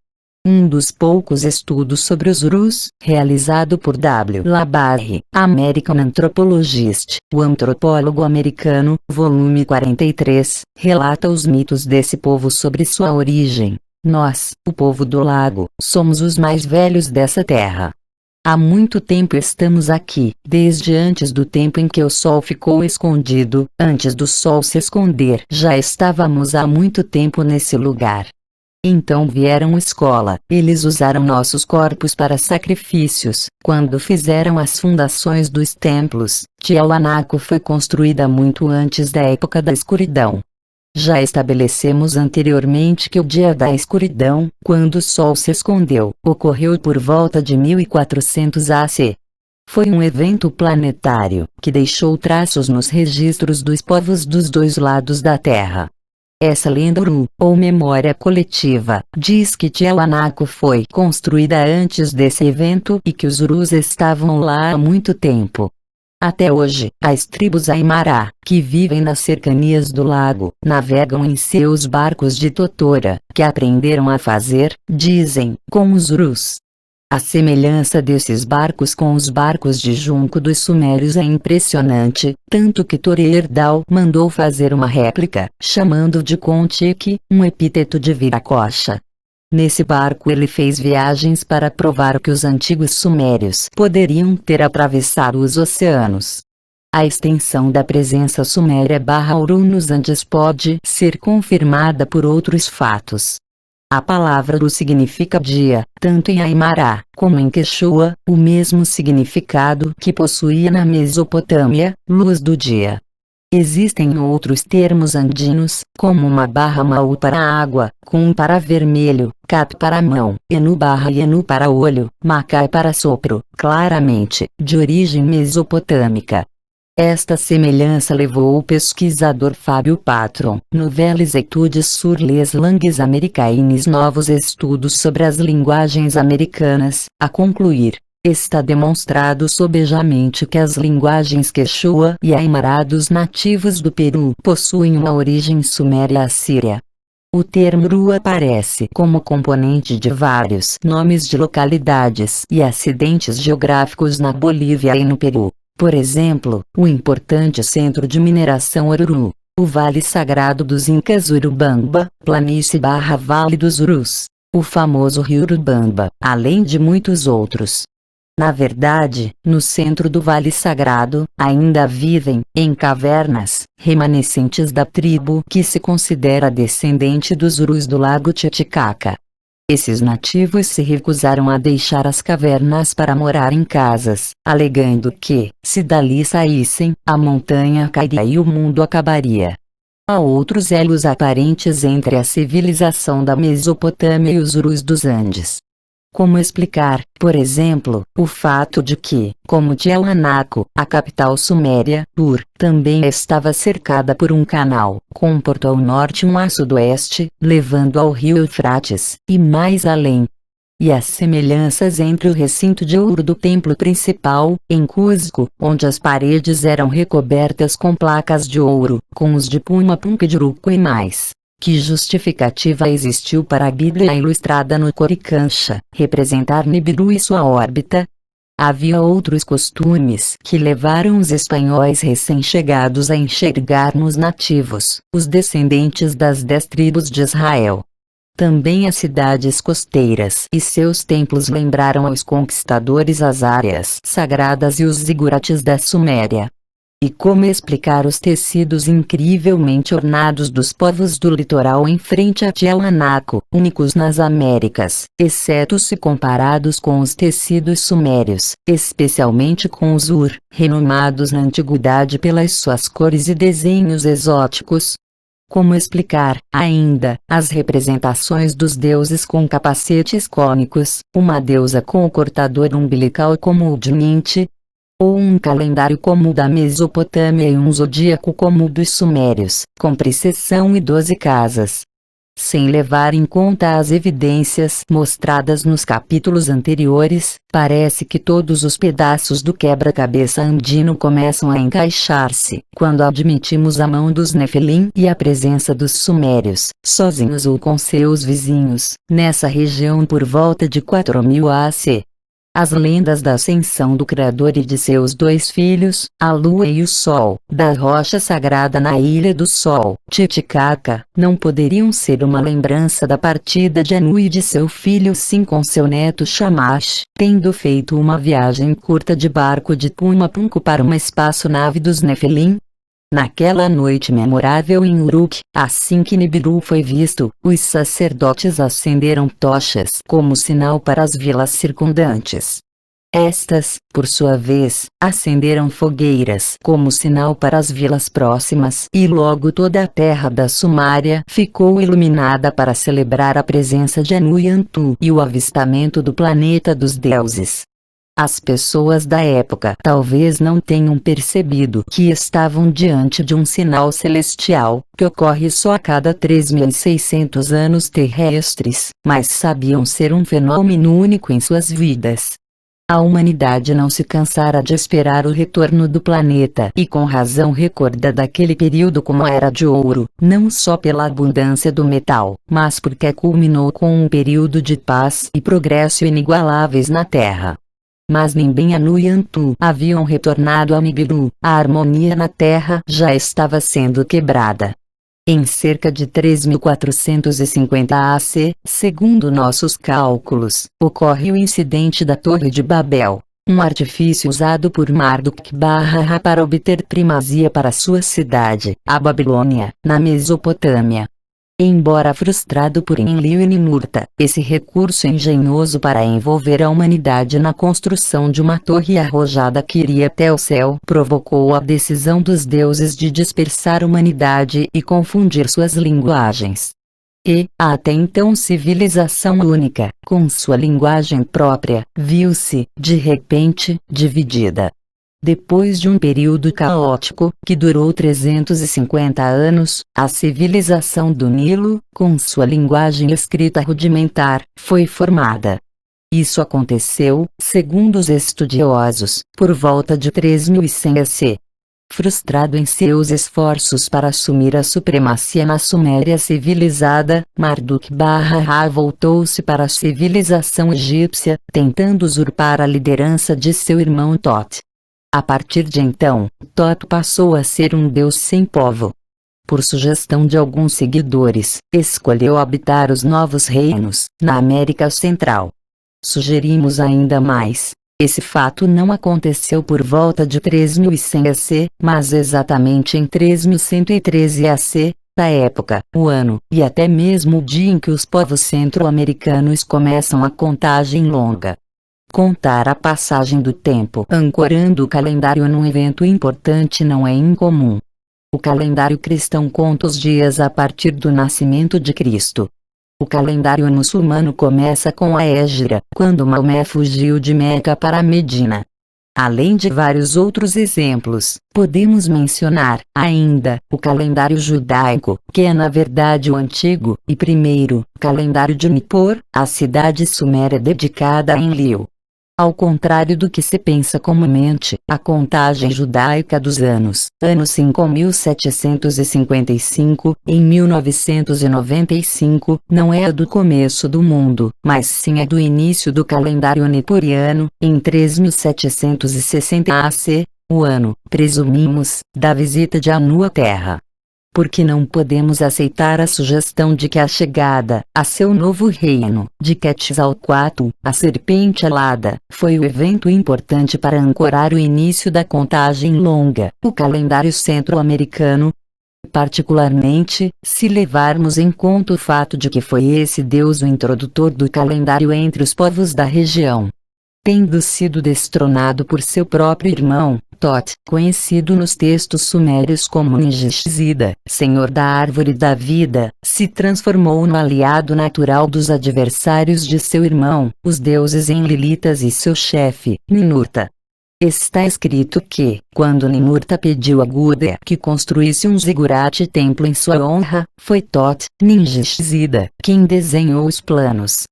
Um dos poucos estudos sobre os Urus, realizado por W. Labarre, American Anthropologist, o antropólogo americano, volume 43, relata os mitos desse povo sobre sua origem. Nós, o povo do lago, somos os mais velhos dessa terra. Há muito tempo estamos aqui, desde antes do tempo em que o sol ficou escondido, antes do sol se esconder. Já estávamos há muito tempo nesse lugar. Então vieram escola, eles usaram nossos corpos para sacrifícios. Quando fizeram as fundações dos templos, Tiahuanaco foi construída muito antes da época da escuridão. Já estabelecemos anteriormente que o dia da escuridão, quando o sol se escondeu, ocorreu por volta de 1400 AC. Foi um evento planetário, que deixou traços nos registros dos povos dos dois lados da Terra. Essa lenda Uru, ou memória coletiva, diz que Tiahuanaco foi construída antes desse evento e que os Urus estavam lá há muito tempo. Até hoje, as tribos Aimara, que vivem nas cercanias do lago, navegam em seus barcos de totora, que aprenderam a fazer, dizem, com os Urus. A semelhança desses barcos com os barcos de junco dos sumérios é impressionante, tanto que Torerdal mandou fazer uma réplica, chamando de Kontik, um epíteto de Viracocha. Nesse barco ele fez viagens para provar que os antigos sumérios poderiam ter atravessado os oceanos. A extensão da presença suméria Uru nos Andes pode ser confirmada por outros fatos. A palavra Uru significa dia, tanto em Aimara, como em Quechua, o mesmo significado que possuía na Mesopotâmia, luz do dia. Existem outros termos andinos, como uma Mau para água, Kun para vermelho, Cap para mão, Enu e Enu para olho, Macai para sopro, claramente, de origem mesopotâmica. Esta semelhança levou o pesquisador Fábio Patron, Nouvelles Etudes sur les langues américaines, novos estudos sobre as linguagens americanas, a concluir: está demonstrado sobejamente que as linguagens Quechua e Aimara dos nativos do Peru possuem uma origem suméria assíria. O termo Uru aparece como componente de vários nomes de localidades e acidentes geográficos na Bolívia e no Peru. Por exemplo, o importante centro de mineração Oruro, o Vale Sagrado dos Incas Urubamba, planície/Vale dos Urus, o famoso Rio Urubamba, além de muitos outros. Na verdade, no centro do Vale Sagrado, ainda vivem, em cavernas, remanescentes da tribo que se considera descendente dos Urus do Lago Titicaca. Esses nativos se recusaram a deixar as cavernas para morar em casas, alegando que, se dali saíssem, a montanha cairia e o mundo acabaria. Há outros elos aparentes entre a civilização da Mesopotâmia e os Urus dos Andes. Como explicar, por exemplo, o fato de que, como Tiahuanaco, a capital suméria, Ur, também estava cercada por um canal, com um porto ao norte e um a sudoeste, levando ao rio Eufrates, e mais além. E as semelhanças entre o recinto de ouro do templo principal, em Cusco, onde as paredes eram recobertas com placas de ouro, com os de Puma Punka de Uruco e mais. Que justificativa existiu para a Bíblia ilustrada no Coricancha, representar Nibiru e sua órbita? Havia outros costumes que levaram os espanhóis recém-chegados a enxergar nos nativos, os descendentes das 10 tribos de Israel. Também as cidades costeiras e seus templos lembraram aos conquistadores as áreas sagradas e os zigurates da Suméria. E como explicar os tecidos incrivelmente ornados dos povos do litoral em frente a Tiahuanaco, únicos nas Américas, exceto se comparados com os tecidos sumérios, especialmente com os Ur, renomados na antiguidade pelas suas cores e desenhos exóticos? Como explicar, ainda, as representações dos deuses com capacetes cônicos, uma deusa com o cortador umbilical como o de Ninti? Ou um calendário como o da Mesopotâmia e um zodíaco como o dos sumérios, com precessão e 12 casas. Sem levar em conta as evidências mostradas nos capítulos anteriores, parece que todos os pedaços do quebra-cabeça andino começam a encaixar-se, quando admitimos a mão dos Nefilim e a presença dos sumérios, sozinhos ou com seus vizinhos, nessa região por volta de 4000 AC. As lendas da ascensão do Criador e de seus 2 filhos, a Lua e o Sol, da rocha sagrada na Ilha do Sol, Titicaca, não poderiam ser uma lembrança da partida de Anu e de seu filho Sim com seu neto Shamash, tendo feito uma viagem curta de barco de Puma Punku para uma espaçonave dos Nefilim? Naquela noite memorável em Uruk, assim que Nibiru foi visto, os sacerdotes acenderam tochas como sinal para as vilas circundantes. Estas, por sua vez, acenderam fogueiras como sinal para as vilas próximas e logo toda a terra da Sumária ficou iluminada para celebrar a presença de Anu e Antu e o avistamento do planeta dos deuses. As pessoas da época talvez não tenham percebido que estavam diante de um sinal celestial, que ocorre só a cada 3.600 anos terrestres, mas sabiam ser um fenômeno único em suas vidas. A humanidade não se cansara de esperar o retorno do planeta e com razão recorda daquele período como a Era de Ouro, não só pela abundância do metal, mas porque culminou com um período de paz e progresso inigualáveis na Terra. Mas nem bem Anu e Antu haviam retornado a Nibiru, a harmonia na Terra já estava sendo quebrada. Em cerca de 3450 AC, segundo nossos cálculos, ocorre o incidente da Torre de Babel, um artifício usado por Marduk-Barra para obter primazia para sua cidade, a Babilônia, na Mesopotâmia. Embora frustrado por Enlil e Ninurta, esse recurso engenhoso para envolver a humanidade na construção de uma torre arrojada que iria até o céu provocou a decisão dos deuses de dispersar a humanidade e confundir suas linguagens. E, a até então civilização única, com sua linguagem própria, viu-se, de repente, dividida. Depois de um período caótico, que durou 350 anos, a civilização do Nilo, com sua linguagem escrita rudimentar, foi formada. Isso aconteceu, segundo os estudiosos, por volta de 3100 AC. Frustrado em seus esforços para assumir a supremacia na Suméria civilizada, Marduk-Barra voltou-se para a civilização egípcia, tentando usurpar a liderança de seu irmão Tot. A partir de então, Tot passou a ser um deus sem povo. Por sugestão de alguns seguidores, escolheu habitar os novos reinos, na América Central. Sugerimos ainda mais. Esse fato não aconteceu por volta de 3100 AC, mas exatamente em 3113 AC, da época, o ano, e até mesmo o dia em que os povos centro-americanos começam a contagem longa. Contar a passagem do tempo ancorando o calendário num evento importante não é incomum. O calendário cristão conta os dias a partir do nascimento de Cristo. O calendário muçulmano começa com a Hégira, quando Maomé fugiu de Meca para Medina. Além de vários outros exemplos, podemos mencionar, ainda, o calendário judaico, que é na verdade o antigo e primeiro calendário de Nippur, a cidade suméria dedicada a Enlil. Ao contrário do que se pensa comumente, a contagem judaica dos anos 5755, em 1995, não é a do começo do mundo, mas sim a do início do calendário nipuriano, em 3760 AC, o ano, presumimos, da visita de Anu à Terra. Porque não podemos aceitar a sugestão de que a chegada a seu novo reino, de Quetzalcoatl, a serpente alada, foi o evento importante para ancorar o início da contagem longa, o calendário centro-americano. Particularmente, se levarmos em conta o fato de que foi esse Deus o introdutor do calendário entre os povos da região. Tendo sido destronado por seu próprio irmão, Tot, conhecido nos textos sumérios como Ningishzida, senhor da árvore da vida, se transformou no aliado natural dos adversários de seu irmão, os deuses enlilitas e seu chefe, Ninurta. Está escrito que, quando Ninurta pediu a Guda que construísse um zigurate templo em sua honra, foi Tot, Ningishzida, quem desenhou os planos.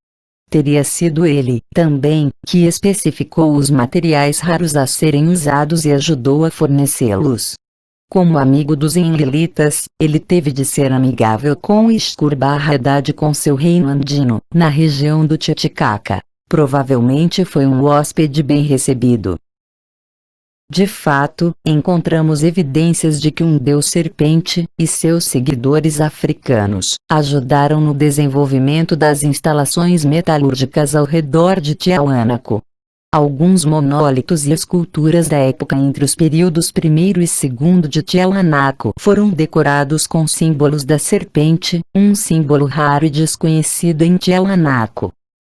Teria sido ele, também, que especificou os materiais raros a serem usados e ajudou a fornecê-los. Como amigo dos Enlilitas, ele teve de ser amigável com Ishkur-Haddad com seu reino andino, na região do Titicaca. Provavelmente foi um hóspede bem recebido. De fato, encontramos evidências de que um deus serpente, e seus seguidores africanos, ajudaram no desenvolvimento das instalações metalúrgicas ao redor de Tiahuanaco. Alguns monólitos e esculturas da época entre os períodos I e II de Tiahuanaco foram decorados com símbolos da serpente, um símbolo raro e desconhecido em Tiahuanaco.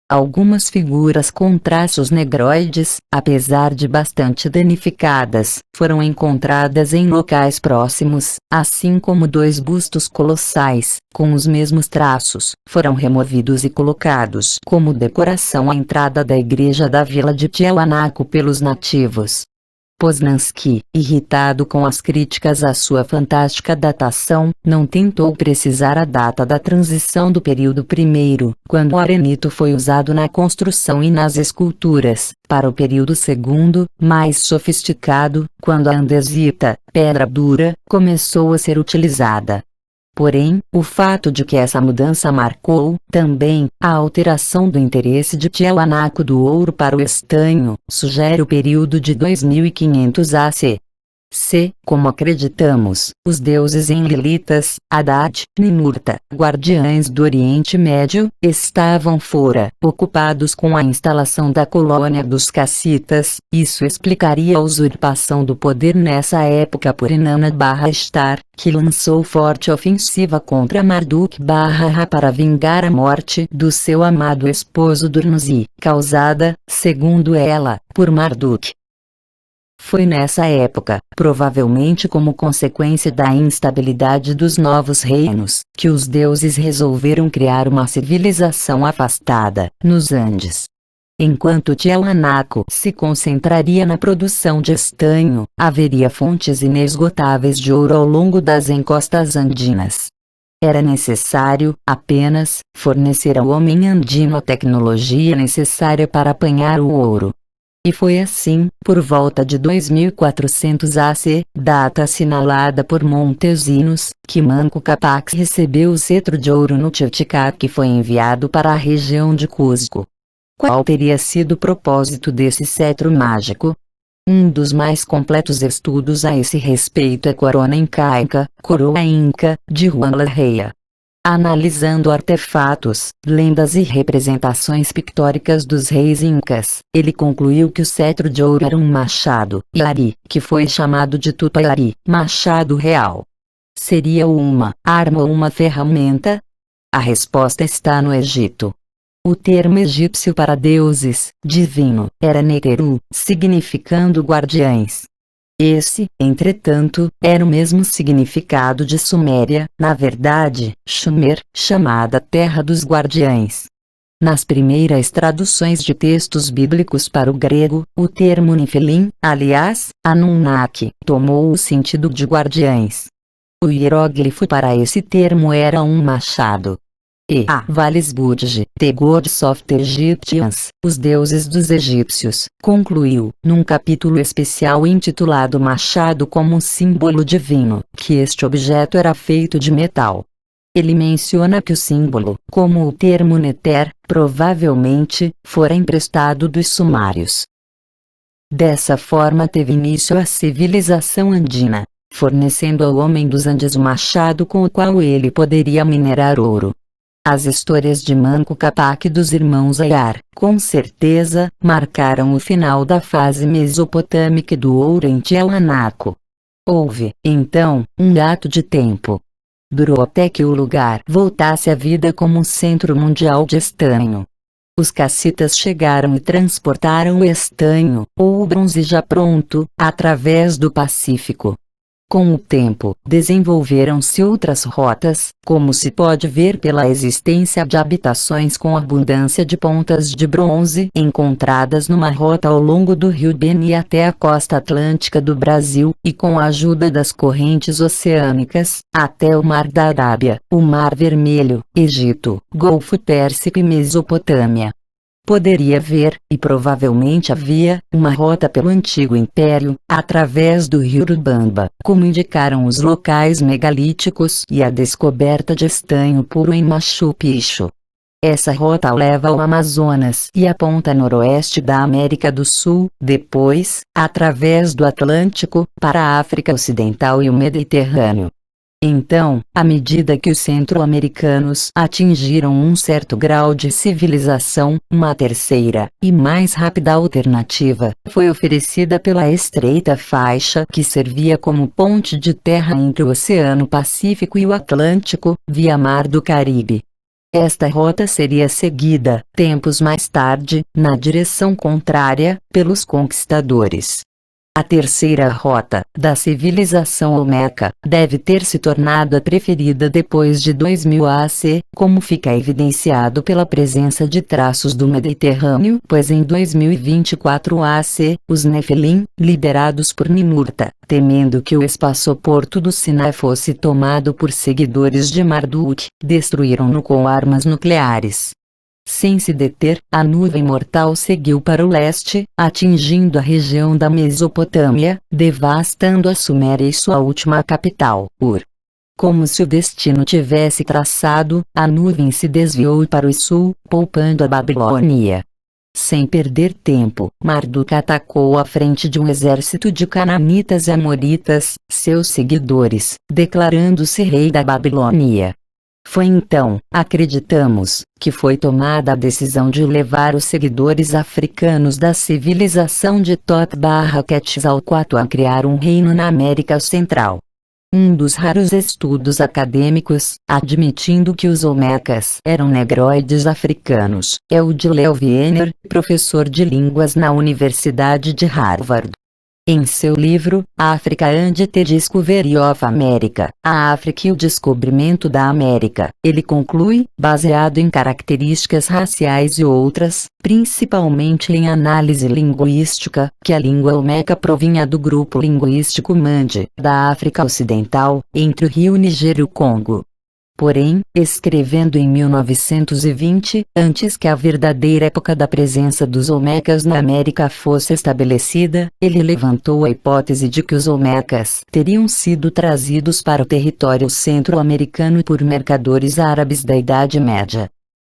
Algumas figuras com traços negroides, apesar de bastante danificadas, foram encontradas em locais próximos, assim como 2 bustos colossais, com os mesmos traços, foram removidos e colocados como decoração à entrada da igreja da vila de Tiahuanaco pelos nativos. Poznansky, irritado com as críticas à sua fantástica datação, não tentou precisar a data da transição do período I, quando o arenito foi usado na construção e nas esculturas, para o período II, mais sofisticado, quando a andesita, pedra dura, começou a ser utilizada. Porém, o fato de que essa mudança marcou, também, a alteração do interesse de Tiahuanaco do ouro para o estanho, sugere o período de 2500 AC. Como acreditamos, os deuses enlilitas, Haddad, Ninurta, guardiães do Oriente Médio, estavam fora, ocupados com a instalação da colônia dos cassitas. Isso explicaria a usurpação do poder nessa época por Inanna-Shtar, que lançou forte ofensiva contra Marduk-Ra para vingar a morte do seu amado esposo Durnuzi, causada, segundo ela, por Marduk. Foi nessa época, provavelmente como consequência da instabilidade dos novos reinos, que os deuses resolveram criar uma civilização afastada, nos Andes. Enquanto Tiahuanaco se concentraria na produção de estanho, haveria fontes inesgotáveis de ouro ao longo das encostas andinas. Era necessário, apenas, fornecer ao homem andino a tecnologia necessária para apanhar o ouro. E foi assim, por volta de 2400 AC, data assinalada por Montesinos, que Manco Capac recebeu o cetro de ouro no Titicaca que foi enviado para a região de Cusco. Qual teria sido o propósito desse cetro mágico? Um dos mais completos estudos a esse respeito é Corona Incaica, Coroa Inca, de Juan Larrea. Analisando artefatos, lendas e representações pictóricas dos reis incas, ele concluiu que o cetro de ouro era um machado Ilari, que foi chamado de Tupailari, machado real. Seria uma arma ou uma ferramenta? A resposta está no Egito. O termo egípcio para deuses, divino, era Neteru, significando guardiães. Esse, entretanto, era o mesmo significado de Suméria, na verdade, Shumer, chamada Terra dos Guardiães. Nas primeiras traduções de textos bíblicos para o grego, o termo Nefilim, aliás, Anunnaki, tomou o sentido de guardiães. O hieróglifo para esse termo era um machado. Vales Budge, The Gods of the Egyptians, os deuses dos egípcios, concluiu, num capítulo especial intitulado Machado como um símbolo divino, que este objeto era feito de metal. Ele menciona que o símbolo, como o termo Neter, provavelmente, fora emprestado dos sumários. Dessa forma teve início a civilização andina, fornecendo ao homem dos Andes o machado com o qual ele poderia minerar ouro. As histórias de Manco Capac dos irmãos Ayar, com certeza, marcaram o final da fase mesopotâmica do ouro em Tiahuanaco. Houve, então, um ato de tempo. Durou até que o lugar voltasse à vida como um centro mundial de estanho. Os cassitas chegaram e transportaram o estanho, ou o bronze já pronto, através do Pacífico. Com o tempo, desenvolveram-se outras rotas, como se pode ver pela existência de habitações com abundância de pontas de bronze encontradas numa rota ao longo do rio Beni até a costa atlântica do Brasil, e com a ajuda das correntes oceânicas, até o Mar da Arábia, o Mar Vermelho, Egito, Golfo Pérsico e Mesopotâmia. Poderia haver, e provavelmente havia, uma rota pelo antigo império, através do rio Urubamba, como indicaram os locais megalíticos e a descoberta de estanho puro em Machu Picchu. Essa rota leva ao Amazonas e à ponta noroeste da América do Sul, depois, através do Atlântico, para a África Ocidental e o Mediterrâneo. Então, à medida que os centro-americanos atingiram um certo grau de civilização, uma terceira, e mais rápida alternativa, foi oferecida pela estreita faixa que servia como ponte de terra entre o Oceano Pacífico e o Atlântico, via Mar do Caribe. Esta rota seria seguida, tempos mais tarde, na direção contrária, pelos conquistadores. A terceira rota, da civilização Olmeca, deve ter se tornado a preferida depois de 2000 AC, como fica evidenciado pela presença de traços do Mediterrâneo, pois em 2024 AC, os Nefilim, liderados por Ninurta, temendo que o espaçoporto do Sinai fosse tomado por seguidores de Marduk, destruíram-no com armas nucleares. Sem se deter, a nuvem mortal seguiu para o leste, atingindo a região da Mesopotâmia, devastando a Suméria e sua última capital, Ur. Como se o destino tivesse traçado, a nuvem se desviou para o sul, poupando a Babilônia. Sem perder tempo, Marduk atacou à frente de um exército de cananitas e amoritas, seus seguidores, declarando-se rei da Babilônia. Foi então, acreditamos, que foi tomada a decisão de levar os seguidores africanos da civilização de Tot-Quetzalcoatl a criar um reino na América Central. Um dos raros estudos acadêmicos, admitindo que os Olmecas eram negroides africanos, é o de Leo Wiener, professor de línguas na Universidade de Harvard. Em seu livro, África and the Discovery of America, a África e o Descobrimento da América, ele conclui, baseado em características raciais e outras, principalmente em análise linguística, que a língua Olmeca provinha do grupo linguístico Mande, da África Ocidental, entre o rio Níger e o Congo. Porém, escrevendo em 1920, antes que a verdadeira época da presença dos Olmecas na América fosse estabelecida, ele levantou a hipótese de que os Olmecas teriam sido trazidos para o território centro-americano por mercadores árabes da Idade Média.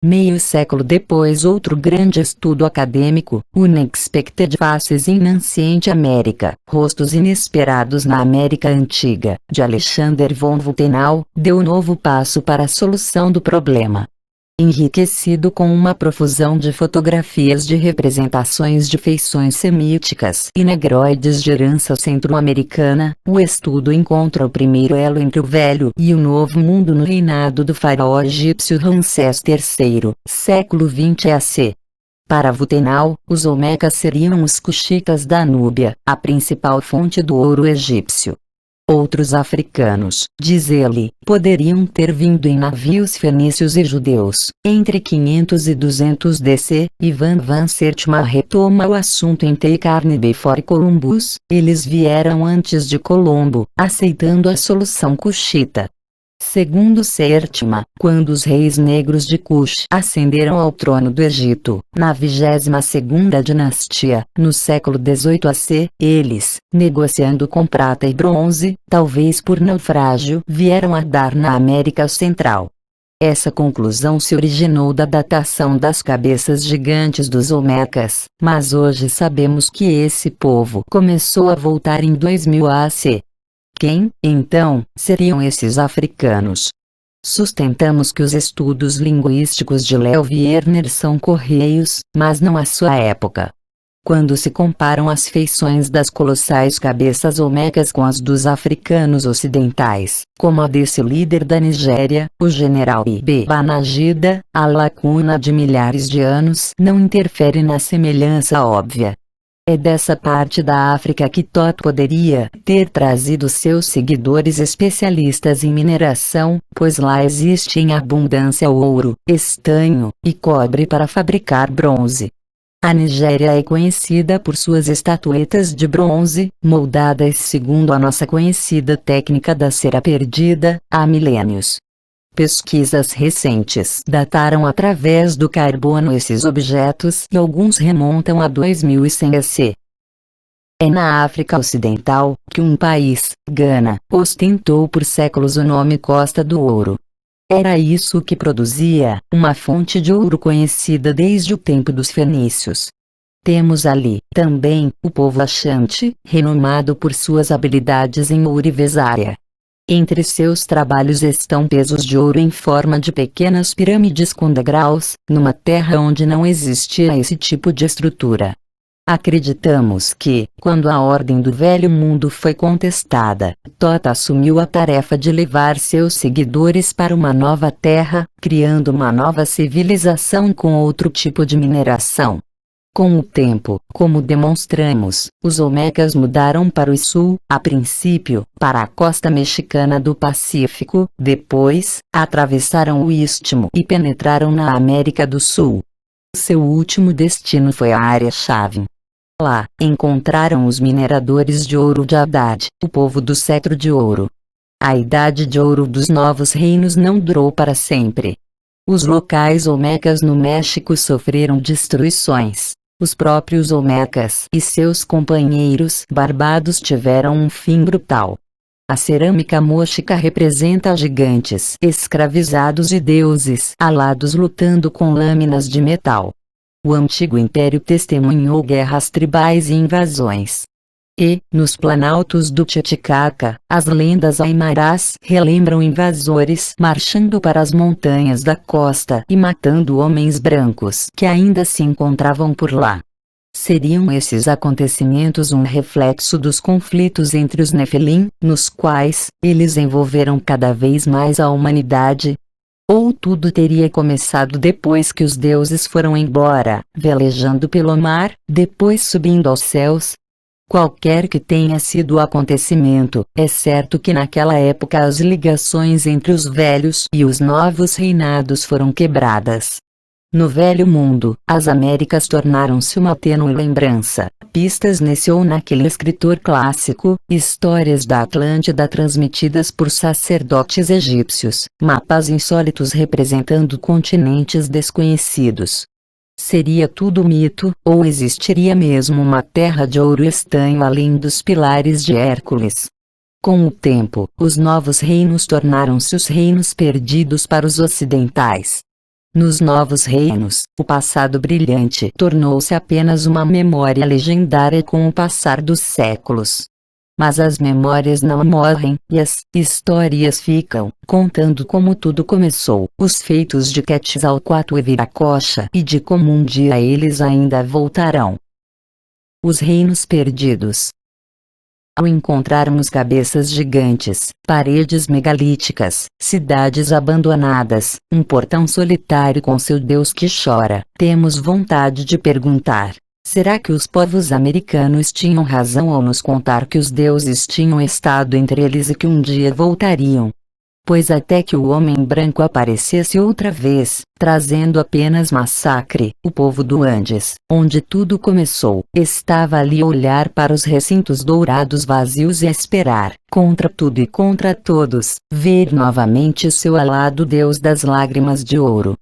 Meio século depois, outro grande estudo acadêmico, Unexpected Faces in Ancient America, Rostos Inesperados na América Antiga, de Alexander von Wuthenau, deu um novo passo para a solução do problema. Enriquecido com uma profusão de fotografias de representações de feições semíticas e negroides de herança centro-americana, o estudo encontra o primeiro elo entre o Velho e o Novo Mundo no reinado do faraó egípcio Ramsés III, século XX AC. Para Wuthenau, os Olmecas seriam os Cuxitas da Núbia, a principal fonte do ouro egípcio. Outros africanos, diz ele, poderiam ter vindo em navios fenícios e judeus. Entre 500 e 200 DC, Ivan van Sertima retoma o assunto em Take Carne Before Columbus. Eles vieram antes de Colombo, aceitando a solução cuxita. Segundo Sertima, quando os reis negros de Cush ascenderam ao trono do Egito, na 22ª dinastia, no século XVIII AC, eles, negociando com prata e bronze, talvez por naufrágio, vieram a dar na América Central. Essa conclusão se originou da datação das cabeças gigantes dos Olmecas, mas hoje sabemos que esse povo começou a voltar em 2000 AC. Quem, então, seriam esses africanos? Sustentamos que os estudos linguísticos de Leo Wierner são correios, mas não à sua época. Quando se comparam as feições das colossais cabeças olmecas com as dos africanos ocidentais, como a desse líder da Nigéria, o general Ibn Banagida, a lacuna de milhares de anos não interfere na semelhança óbvia. É dessa parte da África que Tot poderia ter trazido seus seguidores especialistas em mineração, pois lá existe em abundância ouro, estanho e cobre para fabricar bronze. A Nigéria é conhecida por suas estatuetas de bronze, moldadas segundo a nossa conhecida técnica da cera perdida, há milênios. Pesquisas recentes dataram através do carbono esses objetos e alguns remontam a 2100 AC. É na África Ocidental que um país, Gana, ostentou por séculos o nome Costa do Ouro. Era isso que produzia uma fonte de ouro conhecida desde o tempo dos fenícios. Temos ali, também, o povo Axante, renomado por suas habilidades em ourivesária. Entre seus trabalhos estão pesos de ouro em forma de pequenas pirâmides com degraus, numa terra onde não existia esse tipo de estrutura. Acreditamos que, quando a ordem do Velho Mundo foi contestada, Tota assumiu a tarefa de levar seus seguidores para uma nova terra, criando uma nova civilização com outro tipo de mineração. Com o tempo, como demonstramos, os Olmecas mudaram para o sul, a princípio, para a costa mexicana do Pacífico, depois, atravessaram o Istmo e penetraram na América do Sul. Seu último destino foi a área-chave. Lá, encontraram os mineradores de ouro de Haddad, o povo do cetro de ouro. A idade de ouro dos novos reinos não durou para sempre. Os locais Olmecas no México sofreram destruições. Os próprios Olmecas e seus companheiros barbados tiveram um fim brutal. A cerâmica mochica representa gigantes escravizados e deuses alados lutando com lâminas de metal. O antigo império testemunhou guerras tribais e invasões. E, nos planaltos do Titicaca, as lendas aimarás relembram invasores marchando para as montanhas da costa e matando homens brancos que ainda se encontravam por lá. Seriam esses acontecimentos um reflexo dos conflitos entre os Nefilim, nos quais eles envolveram cada vez mais a humanidade? Ou tudo teria começado depois que os deuses foram embora, velejando pelo mar, depois subindo aos céus? Qualquer que tenha sido o acontecimento, é certo que naquela época as ligações entre os velhos e os novos reinados foram quebradas. No Velho Mundo, as Américas tornaram-se uma tênue lembrança, pistas nesse ou naquele escritor clássico, histórias da Atlântida transmitidas por sacerdotes egípcios, mapas insólitos representando continentes desconhecidos. Seria tudo mito, ou existiria mesmo uma terra de ouro e estanho além dos pilares de Hércules? Com o tempo, os novos reinos tornaram-se os reinos perdidos para os ocidentais. Nos novos reinos, o passado brilhante tornou-se apenas uma memória legendária com o passar dos séculos. Mas as memórias não morrem, e as histórias ficam, contando como tudo começou, os feitos de Quetzalcoatl e Viracocha, e de como um dia eles ainda voltarão. Os reinos perdidos. Ao encontrarmos cabeças gigantes, paredes megalíticas, cidades abandonadas, um portão solitário com seu Deus que chora, temos vontade de perguntar: será que os povos americanos tinham razão ao nos contar que os deuses tinham estado entre eles e que um dia voltariam? Pois até que o homem branco aparecesse outra vez, trazendo apenas massacre, o povo do Andes, onde tudo começou, estava ali a olhar para os recintos dourados vazios e a esperar, contra tudo e contra todos, ver novamente seu alado Deus das lágrimas de ouro.